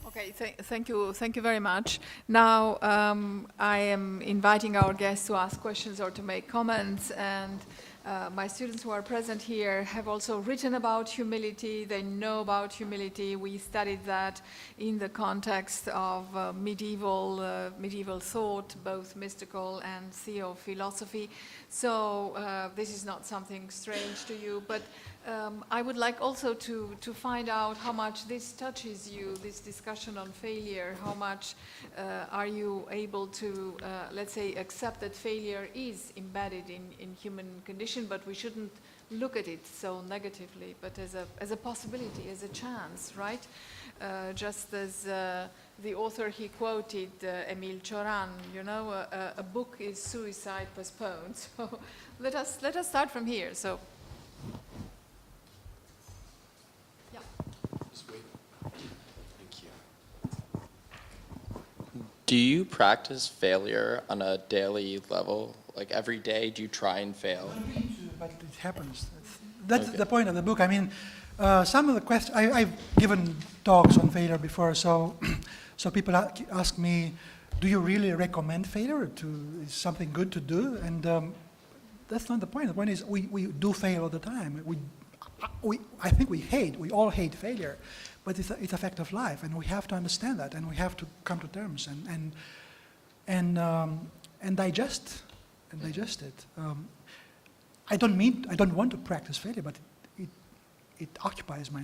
Okay, thank you very much. Now I am inviting our guests to ask questions or to make comments, and my students who are present here have also written about humility. They know about humility. We studied that in the context of medieval thought, both mystical and theophilosophy. So this is not something strange to you, but I would like also to find out how much this touches you, this discussion on failure. How much are you able to, let's say, accept that failure is embedded in human condition, but we shouldn't look at it so negatively, but as a possibility, as a chance, right? Just as the author he quoted, Émile Cioran, you know, a book is suicide postponed. So let us start from here. So. Do you practice failure on a daily level? Like every day, do you try and fail? But it happens. That's the point of the book. I mean, some of the questions, I've given talks on failure before, so so people ask me, do you really recommend failure? Is something good to do? And that's not the point. The point is we do fail all the time. I think we all hate failure. But it's a fact of life, and we have to understand that, and we have to come to terms and digest it. I don't want to practice failure, but it occupies my.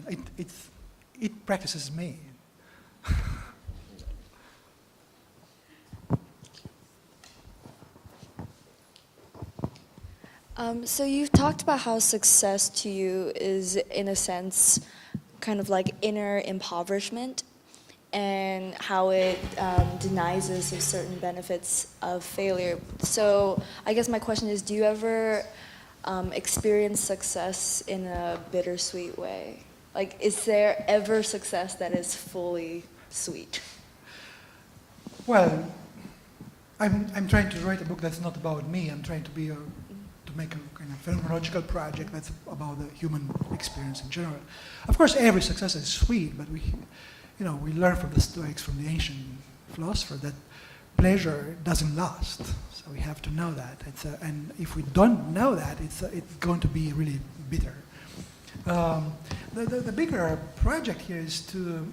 It practices me. So you've talked about how success to you is, in a sense, kind of like inner impoverishment, and how it denies us of certain benefits of failure. So I guess my question is, do you ever experience success in a bittersweet way? Like, is there ever success that is fully sweet? Well, I'm trying to write a book that's not about me. I'm trying to make a kind of phenomenological project that's about the human experience in general. Of course, every success is sweet, but we learn from the Stoics, from the ancient philosopher, that pleasure doesn't last. So we have to know that. And if we don't know that, it's going to be really bitter. The bigger project here is to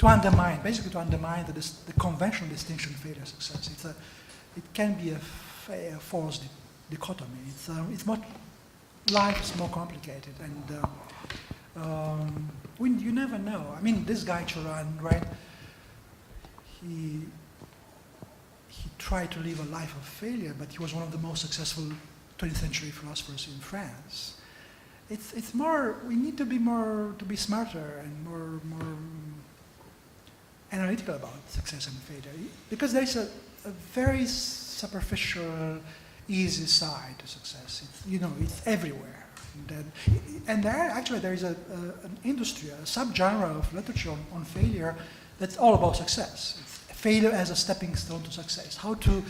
undermine the conventional distinction of failure success. It can be a false dichotomy. It's more, life is more complicated, and you never know. I mean, this guy Cioran, right? He tried to live a life of failure, but he was one of the most successful 20th century philosophers in France. It's more. We need to be smarter and more analytical about success and failure, because there's a very superficial, easy side to success. It's everywhere, and there is an industry, a subgenre of literature on failure that's all about success. It's failure as a stepping stone to success. How to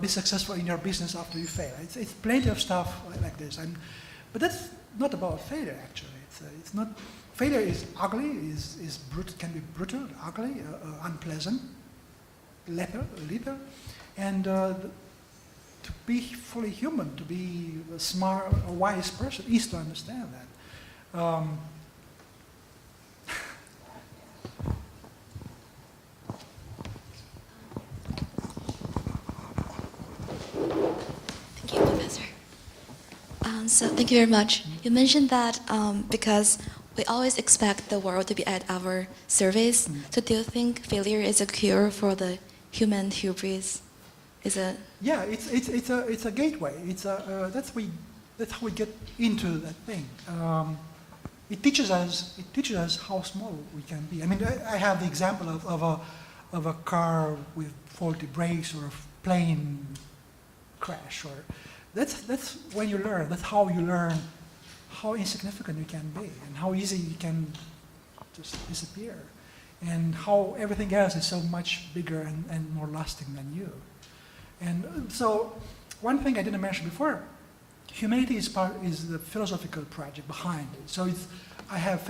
be successful in your business after you fail. It's plenty of stuff like this, but that's not about failure actually. It's not. Failure is ugly, is brutal, can be brutal, ugly, unpleasant, lethal, and to be fully human, to be a smart, a wise person, is to understand that. Thank you, Professor. So thank you very much. You mentioned that because we always expect the world to be at our service. So do you think failure is a cure for the human hubris? Yeah, it's a gateway. That's how we get into that thing. It teaches us how small we can be. I mean, I have the example of a car with faulty brakes or a plane crash, or that's when you learn. That's how you learn how insignificant you can be and how easy you can just disappear, and how everything else is so much bigger and more lasting than you. And so, one thing I didn't mention before, humanity is the philosophical project behind it. So I have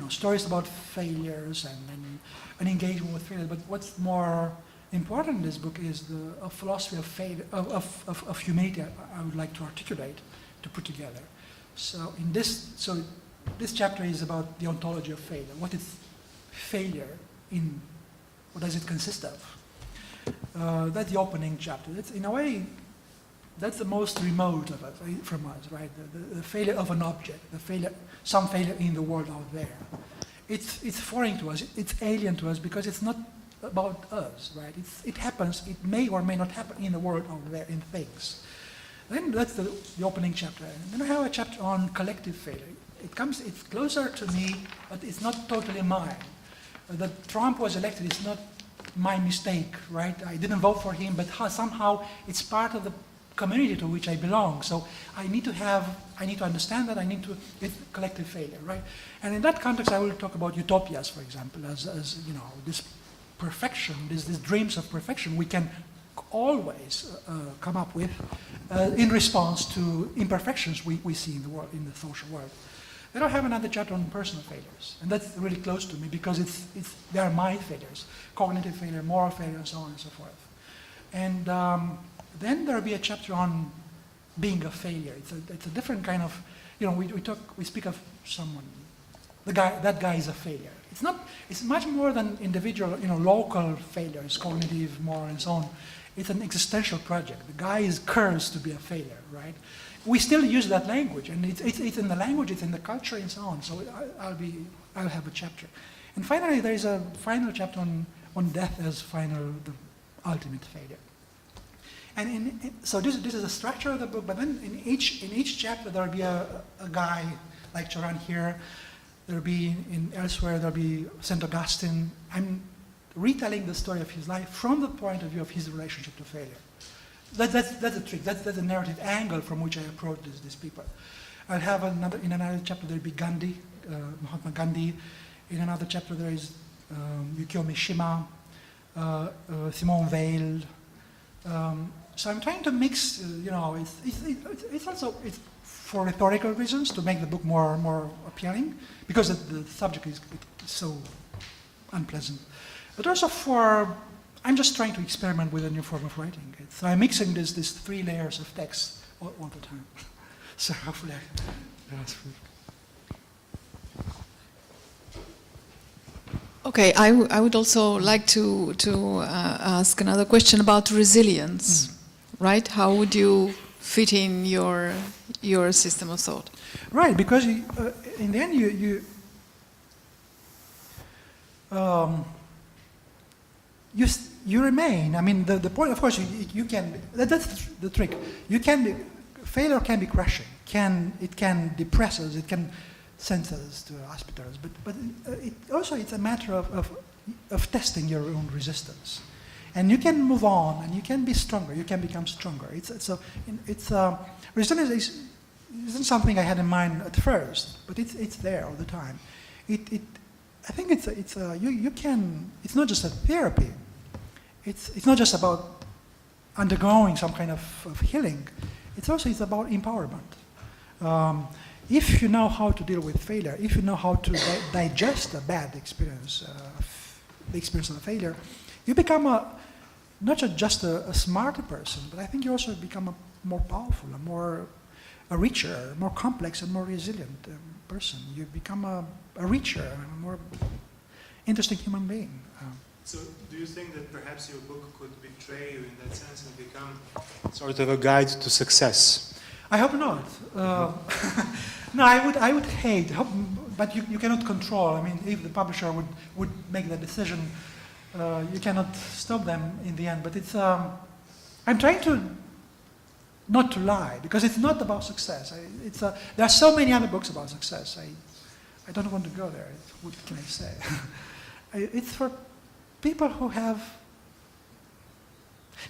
stories about failures and an engagement with failure. But what's more important in this book is a philosophy of failure, of humanity. I would like to articulate to put together. So this chapter is about the ontology of failure. What is failure? What does it consist of? That's the opening chapter. That's, in a way, that's the most remote of it from us, right? The failure of an object, some failure in the world out there. It's foreign to us. It's alien to us because it's not about us, right? It happens. It may or may not happen in the world out there in things. Then that's the opening chapter. And then I have a chapter on collective failure. It's closer to me, but it's not totally mine. That Trump was elected is not my mistake, right? I didn't vote for him, but somehow it's part of the community to which I belong. So I need to understand that. It's collective failure, right? And in that context, I will talk about utopias, for example, as you know, this perfection, these dreams of perfection we can always come up with in response to imperfections we see in the world, in the social world. Then I have another chapter on personal failures, and that's really close to me because they are my failures: cognitive failure, moral failure, and so on and so forth. And then there will be a chapter on being a failure. It's a different kind of, you know, we speak of someone, that guy is a failure. It's much more than individual, you know, local failures, cognitive, moral, and so on. It's an existential project. The guy is cursed to be a failure, right? We still use that language, and it's in the language, it's in the culture, and so on. So I'll have a chapter. And finally, there is a final chapter on death as the ultimate failure. And so this is the structure of the book. But then in each chapter there will be a guy like Charan here. There will be elsewhere. There will be Saint Augustine. I'm retelling the story of his life from the point of view of his relationship to failure. That's the trick. That's the narrative angle from which I approach these people. I'll have in another chapter there will be Gandhi, Mahatma Gandhi. In another chapter there is Yukio Mishima, Simone Weil. So I'm trying to mix, you know, it's also for rhetorical reasons to make the book more appealing because the subject is so unpleasant, but also I'm just trying to experiment with a new form of writing. So I'm mixing these 3 layers of text all the time. So hopefully Okay, I would also like to ask another question about resilience, right? How would you fit in your system of thought? Right, because in the end you remain. I mean, the point, of course, you can. That's the trick. Failure can be crushing. It can depress us. It can send us to hospitals. But it's a matter of testing your own resistance, and you can move on, and you can be stronger. You can become stronger. Resilience isn't something I had in mind at first, but it's there all the time. I think you can. It's not just a therapy. It's not just about undergoing some kind of healing. It's about empowerment. If you know how to deal with failure, if you know how to digest a bad experience, the experience of a failure, you become not just a smarter person, but I think you also become a more powerful, a richer, more complex, and more resilient person. You become a richer, a more interesting human being. So do you think that perhaps your book could betray you in that sense and become sort of a guide to success? I hope not. No, I would hate, but you cannot control. I mean, if the publisher would make the decision, you cannot stop them in the end. But I'm trying to not to lie, because it's not about success. There are so many other books about success. I don't want to go there. What can I say? It's for people who have...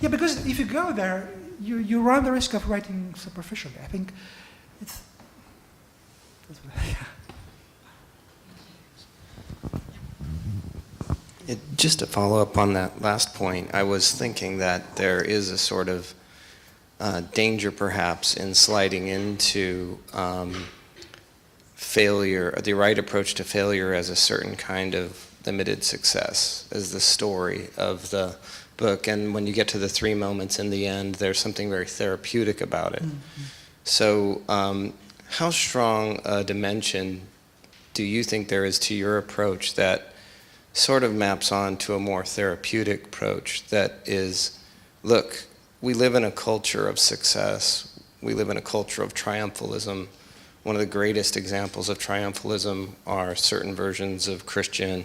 Yeah, because if you go there, you run the risk of writing superficially. I think it's... Just to follow up on that last point, I was thinking that there is a sort of danger perhaps in sliding into failure, the right approach to failure as a certain kind of limited success, as the story of the book. And when you get to the 3 moments in the end, there's something very therapeutic about it. So how strong a dimension do you think there is to your approach that sort of maps on to a more therapeutic approach that is, look, we live in a culture of success. We live in a culture of triumphalism. One of the greatest examples of triumphalism are certain versions of Christian,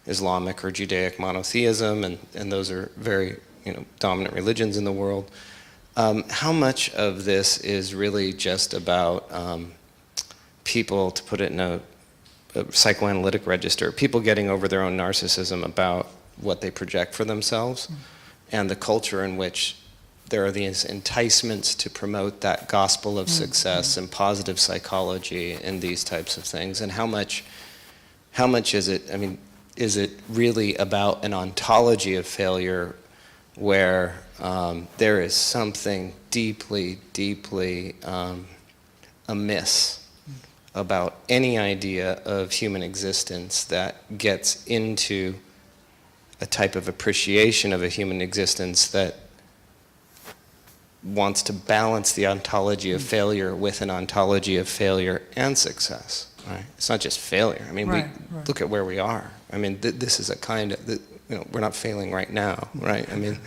Islamic, or Judaic monotheism, and those are very dominant religions in the world. How much of this is really just about people, to put it in a psychoanalytic register, people getting over their own narcissism about what they project for themselves, and the culture in which there are these enticements to promote that gospel of success and positive psychology and these types of things, and how much is it, I mean, is it really about an ontology of failure where there is something deeply, deeply amiss about any idea of human existence that gets into a type of appreciation of a human existence that wants to balance the ontology of failure with an ontology of failure and success, right? It's not just failure. I mean, look at where we are. I mean, this is a kind of, we're not failing right now, right? I mean,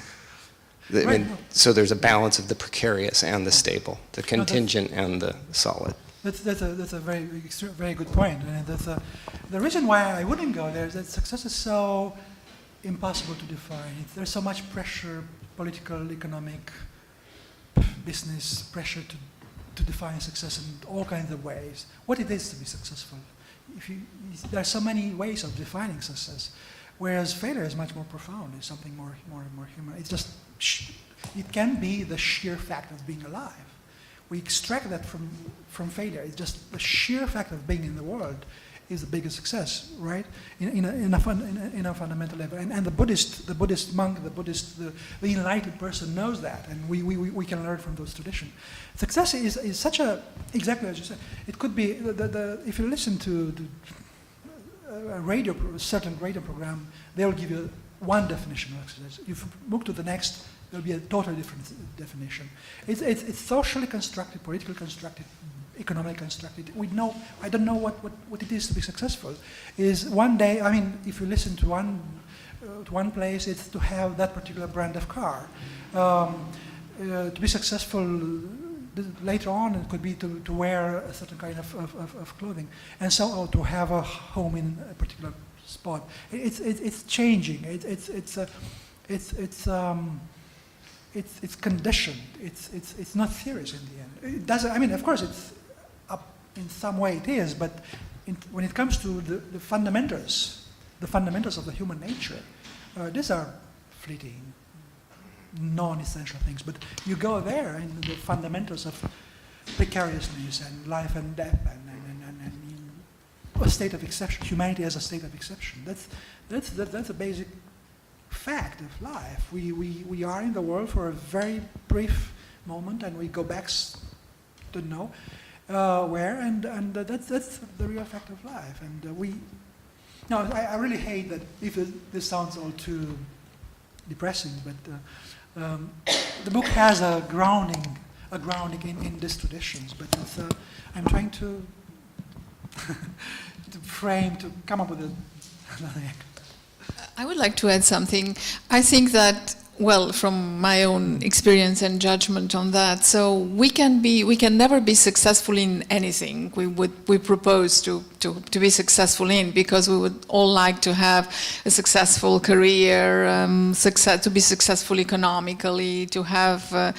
so there's a balance of the precarious and the stable, the contingent and the solid. That's a very good point. And that's the reason why I wouldn't go there is that success is so impossible to define. There's so much pressure, political, economic, business pressure to define success in all kinds of ways. What it is to be successful. There are so many ways of defining success, whereas failure is much more profound. It's something more human. It's just it can be the sheer fact of being alive. We extract that from failure. It's just the sheer fact of being in the world is the biggest success, right? In a fundamental level. And the Buddhist monk, the enlightened person knows that, and we can learn from those traditions. Success is such a, exactly as you said, it could be, if you listen to a certain radio program, they'll give you one definition of success. If you move to the next, there'll be a totally different definition. It's socially constructed, politically constructed, economically constructed. I don't know what it is to be successful. Is one day, I mean, if you listen to one place, it's to have that particular brand of car. To be successful later on, it could be to wear a certain kind of clothing, and so to have a home in a particular spot. It's changing. It's conditioned. It's not serious in the end. It doesn't. I mean, of course, it's up in some way. It is, but when it comes to the fundamentals of the human nature, these are fleeting, non-essential things. But you go there, and the fundamentals of precariousness and life and death and a state of exception. Humanity as a state of exception. That's a basic fact of life. We are in the world for a very brief moment, and we go back to know where, and that's the real fact of life. And I really hate that if this sounds all too depressing, but the book has a grounding in these traditions. But I'm trying to to come up with another. I would like to add something. I think that, well, from my own experience and judgment on that, so we can never be successful in anything we propose to be successful in, because we would all like to have a successful career, to be successful economically, to have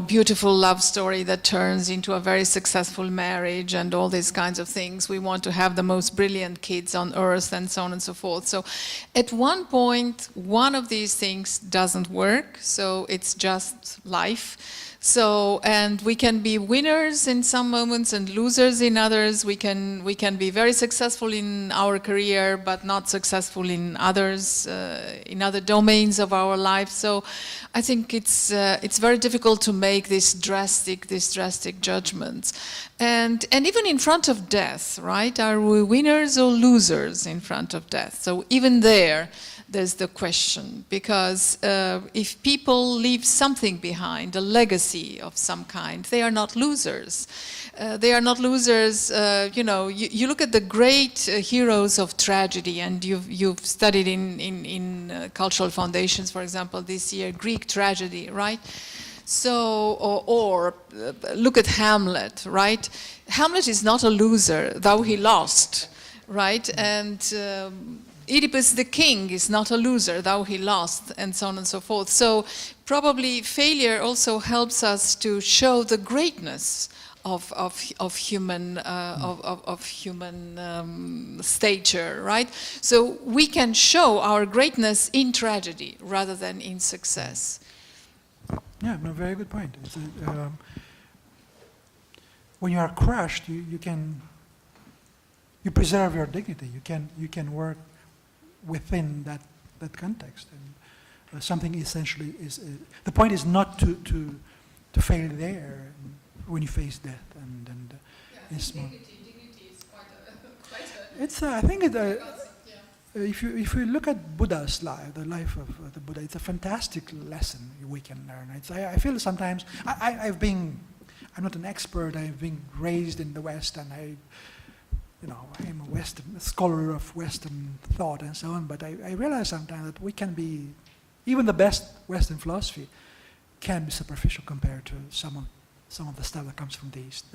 beautiful love story that turns into a very successful marriage and all these kinds of things. We want to have the most brilliant kids on earth and so on and so forth. So at one point, one of these things doesn't work, so it's just life. So, and we can be winners in some moments and losers in others. We can be very successful in our career, but not successful in others, in other domains of our life. So, I think it's very difficult to make these drastic judgments, and even in front of death, right? Are we winners or losers in front of death? So even there there's the question, because if people leave something behind, a legacy of some kind, they are not losers. They are not losers. You know, you look at the great heroes of tragedy, and you've studied in cultural foundations, for example, this year, Greek tragedy, right? So, or look at Hamlet, right? Hamlet is not a loser, though he lost, right? And Oedipus the king is not a loser, though he lost, and so on and so forth. So probably failure also helps us to show the greatness of human stature, right? So we can show our greatness in tragedy rather than in success. Yeah, no, very good point. It's when you are crushed, you preserve your dignity. You can work within that context, and something essentially is. The point is not to fail there when you face death, and dignity is quite a. It's I think it. If you look at Buddha's life, the life of the Buddha, it's a fantastic lesson we can learn. I feel sometimes I'm not an expert. I've been raised in the West, and I'm a scholar of Western thought and so on. But I realize sometimes that we can be, even the best Western philosophy can be superficial compared to some of the stuff that comes from the East.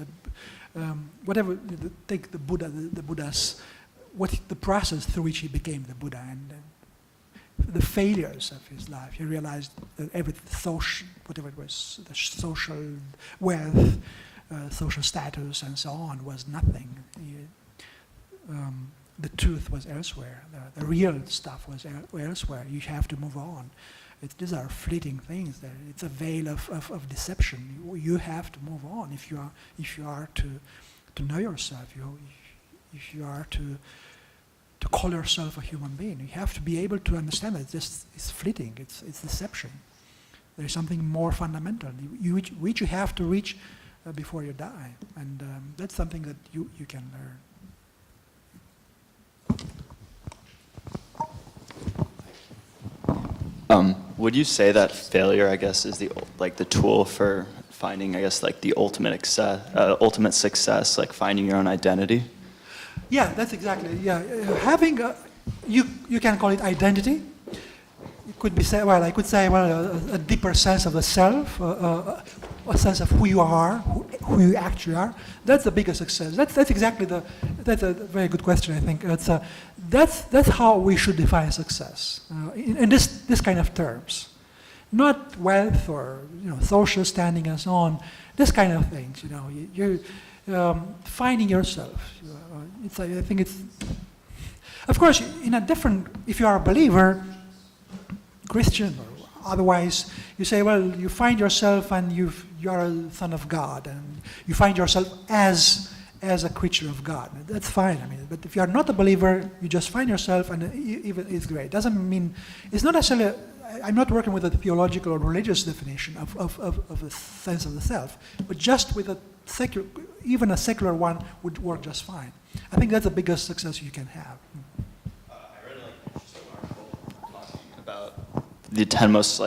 Take the Buddha, the Buddha's. The process through which he became the Buddha, and the failures of his life. He realized that whatever it was, the social wealth, social status, and so on, was nothing. The truth was elsewhere. The real stuff was elsewhere. You have to move on. These are fleeting things. It's a veil of deception. You have to move on if you are to know yourself. If you are to call yourself a human being, you have to be able to understand that it's fleeting, it's deception. There is something more fundamental, which you have to reach before you die, and that's something that you can learn. Would you say that failure, I guess, is the tool for finding, I guess, like the ultimate success, like finding your own identity? Yeah, that's exactly. Yeah, having you can call it identity. It could be I could say a deeper sense of the self, a sense of who you are, who you actually are. That's the biggest success. That's a very good question. I think that's how we should define success in this kind of terms, not wealth or social standing and so on. This kind of things. You're finding yourself. I think it's, of course, if you are a believer, Christian or otherwise, you say, well, you find yourself and you are a son of God, and you find yourself as a creature of God. That's fine. But if you are not a believer, you just find yourself, and even it's great. Doesn't mean it's not necessarily. I'm not working with a theological or religious definition of the sense of the self, but just with even a secular one would work just fine. I think that's the biggest success you can have. I read an interesting article talking about the 10 most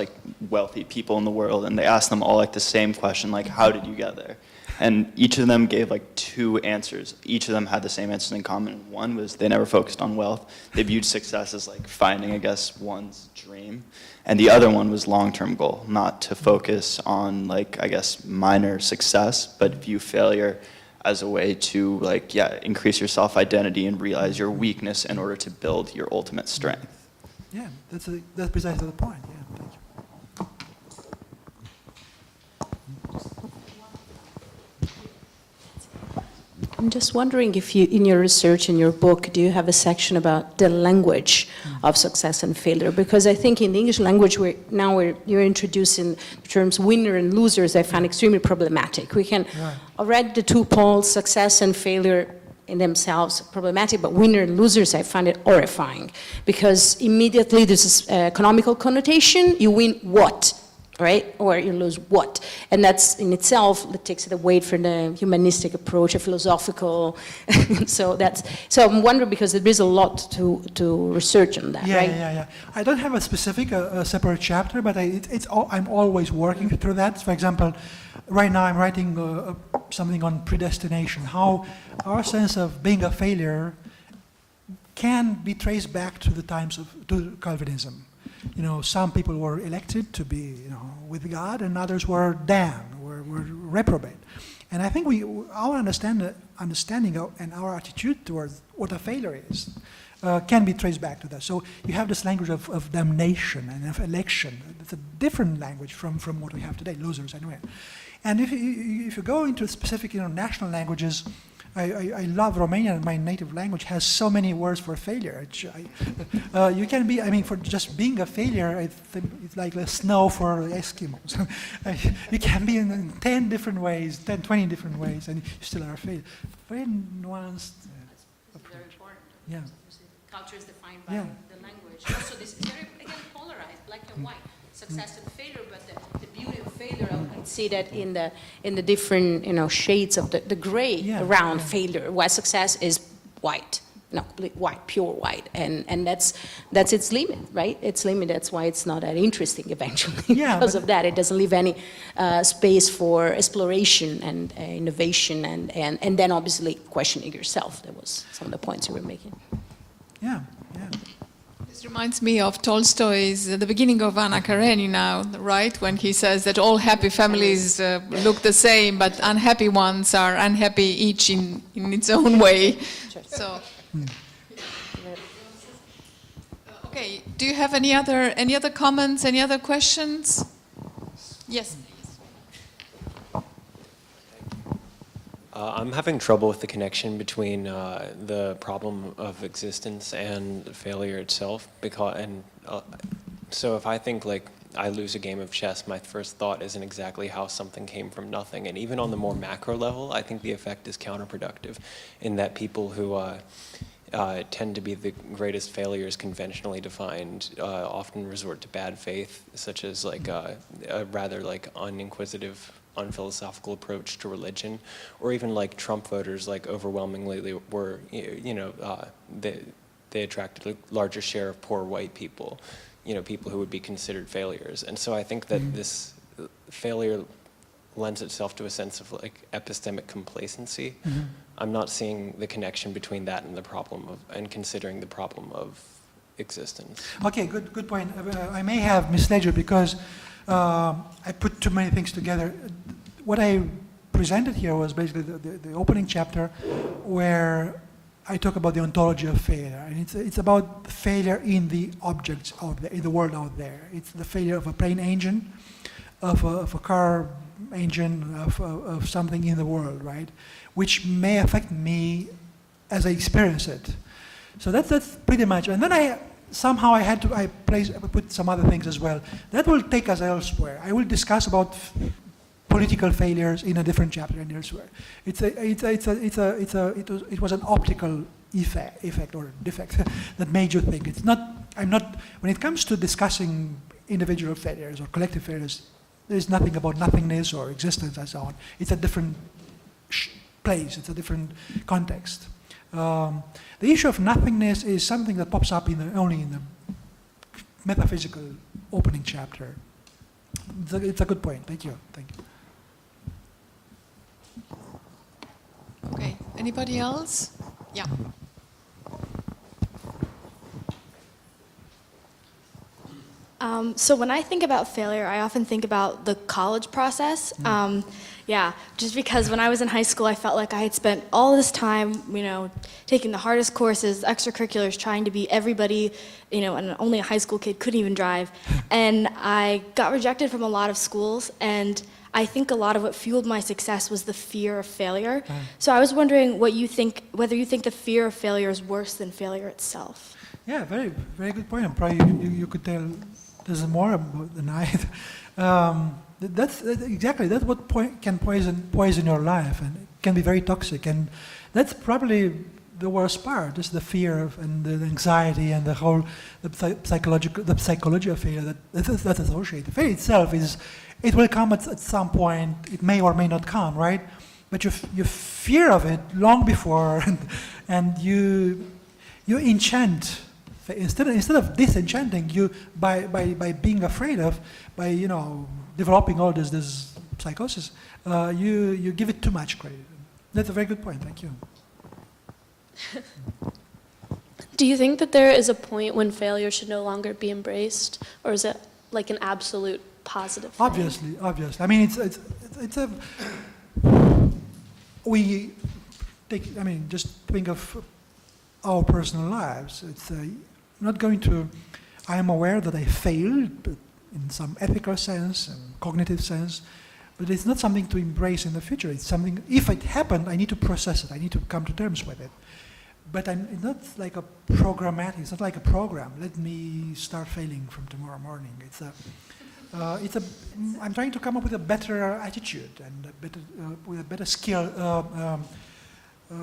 wealthy people in the world, and they asked them all the same question, how did you get there? And each of them gave 2 answers. Each of them had the same answers in common. One was they never focused on wealth. They viewed success as finding, I guess, one's dream. And the other one was long-term goal, not to focus on I guess, minor success, but view failure as a way to increase your self-identity and realize your weakness in order to build your ultimate strength. Yeah, that's precisely the point. Yeah, thank you. I'm just wondering if you, in your research, in your book, do you have a section about the language of success and failure? Because I think in the English language, you're introducing the terms winner and losers. I find extremely problematic. We can already the 2 poles, success and failure, in themselves problematic, but winner and losers, I find it horrifying, because immediately there's this economical connotation. You win what? right? Or you lose what? And that's in itself, that takes it away from the humanistic approach, a philosophical. so I'm wondering, because there is a lot to research on that, right? Yeah. I don't have a specific, separate chapter, but I'm always working through that. For example, right now I'm writing something on predestination, how our sense of being a failure can be traced back to the times to Calvinism. You know, some people were elected to be, with God, and others were damned, were reprobate. And I think our understanding and our attitude towards what a failure is can be traced back to that. So you have this language of damnation and of election. It's a different language from what we have today, losers anyway. And if you go into specific national languages, I love Romanian. My native language has so many words for failure. You can be, for just being a failure, it's like the snow for Eskimos. You can be in 10 different ways, 10, 20 different ways, and you still are a failure. Very nuanced approach. Very important. Yeah. Culture is defined by Yeah. the language. Also, this is very, again, polarized, black and white. Success and failure, but the beauty of failure, I can see that in the different shades of the gray around failure, where success is white, complete white, pure white, and that's its limit, right? Its limit. That's why it's not that interesting eventually. Because of that, it doesn't leave any space for exploration and innovation, and then obviously questioning yourself. That was some of the points you were making. Yeah. This reminds me of Tolstoy's The Beginning of Anna Karenina, right? When he says that all happy families look the same, but unhappy ones are unhappy each in its own way. So, okay. Do you have any other comments? Any other questions? Yes. I'm having trouble with the connection between the problem of existence and failure itself. So if I think like I lose a game of chess, my first thought isn't exactly how something came from nothing. And even on the more macro level, I think the effect is counterproductive in that people who tend to be the greatest failures conventionally defined often resort to bad faith, such as like a rather like uninquisitive, unphilosophical approach to religion, or even like Trump voters, like overwhelmingly were, they attracted a larger share of poor white people, people who would be considered failures. And so I think that this failure lends itself to a sense of like epistemic complacency. I'm not seeing the connection between that and the problem and considering the problem of existence. Okay, good point. I may have misled you because I put too many things together. What I presented here was basically the opening chapter where I talk about the ontology of failure. And it's about failure in the objects out there, in the world out there. It's the failure of a plane engine, of a car engine, of something in the world, right? Which may affect me as I experience it. So that's pretty much. And then I put some other things as well. That will take us elsewhere. I will discuss about political failures in a different chapter and elsewhere. It was an optical effect or defect that made you think. When it comes to discussing individual failures or collective failures, there's nothing about nothingness or existence and so on. It's a different place. It's a different context. The issue of nothingness is something that pops up only in the metaphysical opening chapter. It's a good point. Thank you. Okay. Anybody else? Yeah. So when I think about failure, I often think about the college process. Just because when I was in high school, I felt like I had spent all this time, taking the hardest courses, extracurriculars, trying to be everybody, and only a high school kid couldn't even drive. And I got rejected from a lot of schools, and I think a lot of what fueled my success was the fear of failure. So I was wondering whether you think the fear of failure is worse than failure itself. Yeah, very, very good point. And probably you could tell there's more about than I. That's what can poison your life, and it can be very toxic. And that's probably the worst part. This is the fear of, and the anxiety and the whole the psychology of failure that's associated. Failure itself is, it will come at some point. It may or may not come, right? But you fear of it long before, and you enchant. Instead of disenchanting, you by being afraid of, by developing all this psychosis, you give it too much credit. That's a very good point. Thank you. Do you think that there is a point when failure should no longer be embraced, or is it like an absolute positive thing? Obviously. I mean, it's a. We take. I mean, just think of our personal lives. It's not going to. I am aware that I failed, but in some ethical sense and cognitive sense. But it's not something to embrace in the future. It's something, if it happened, I need to process it. I need to come to terms with it. But it's not like a programmatic, it's not like a program. Let me start failing from tomorrow morning. I'm trying to come up with a better attitude and with a better skill, a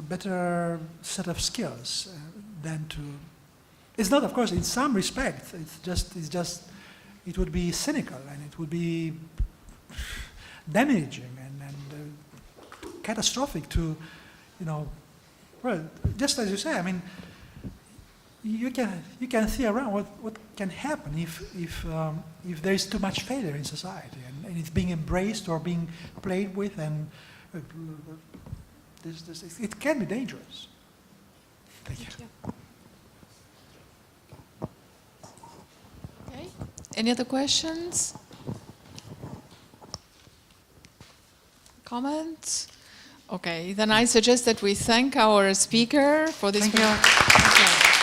better set of skills than to. It's not, of course, in some respects. It would be cynical and it would be damaging and catastrophic to, well, just as you say, I mean, you can see around what can happen if there is too much failure in society and it's being embraced or being played with, and it can be dangerous. Thank you. Okay. Any other questions? Comments? Okay, then I suggest that we thank our speaker for this. Thank you.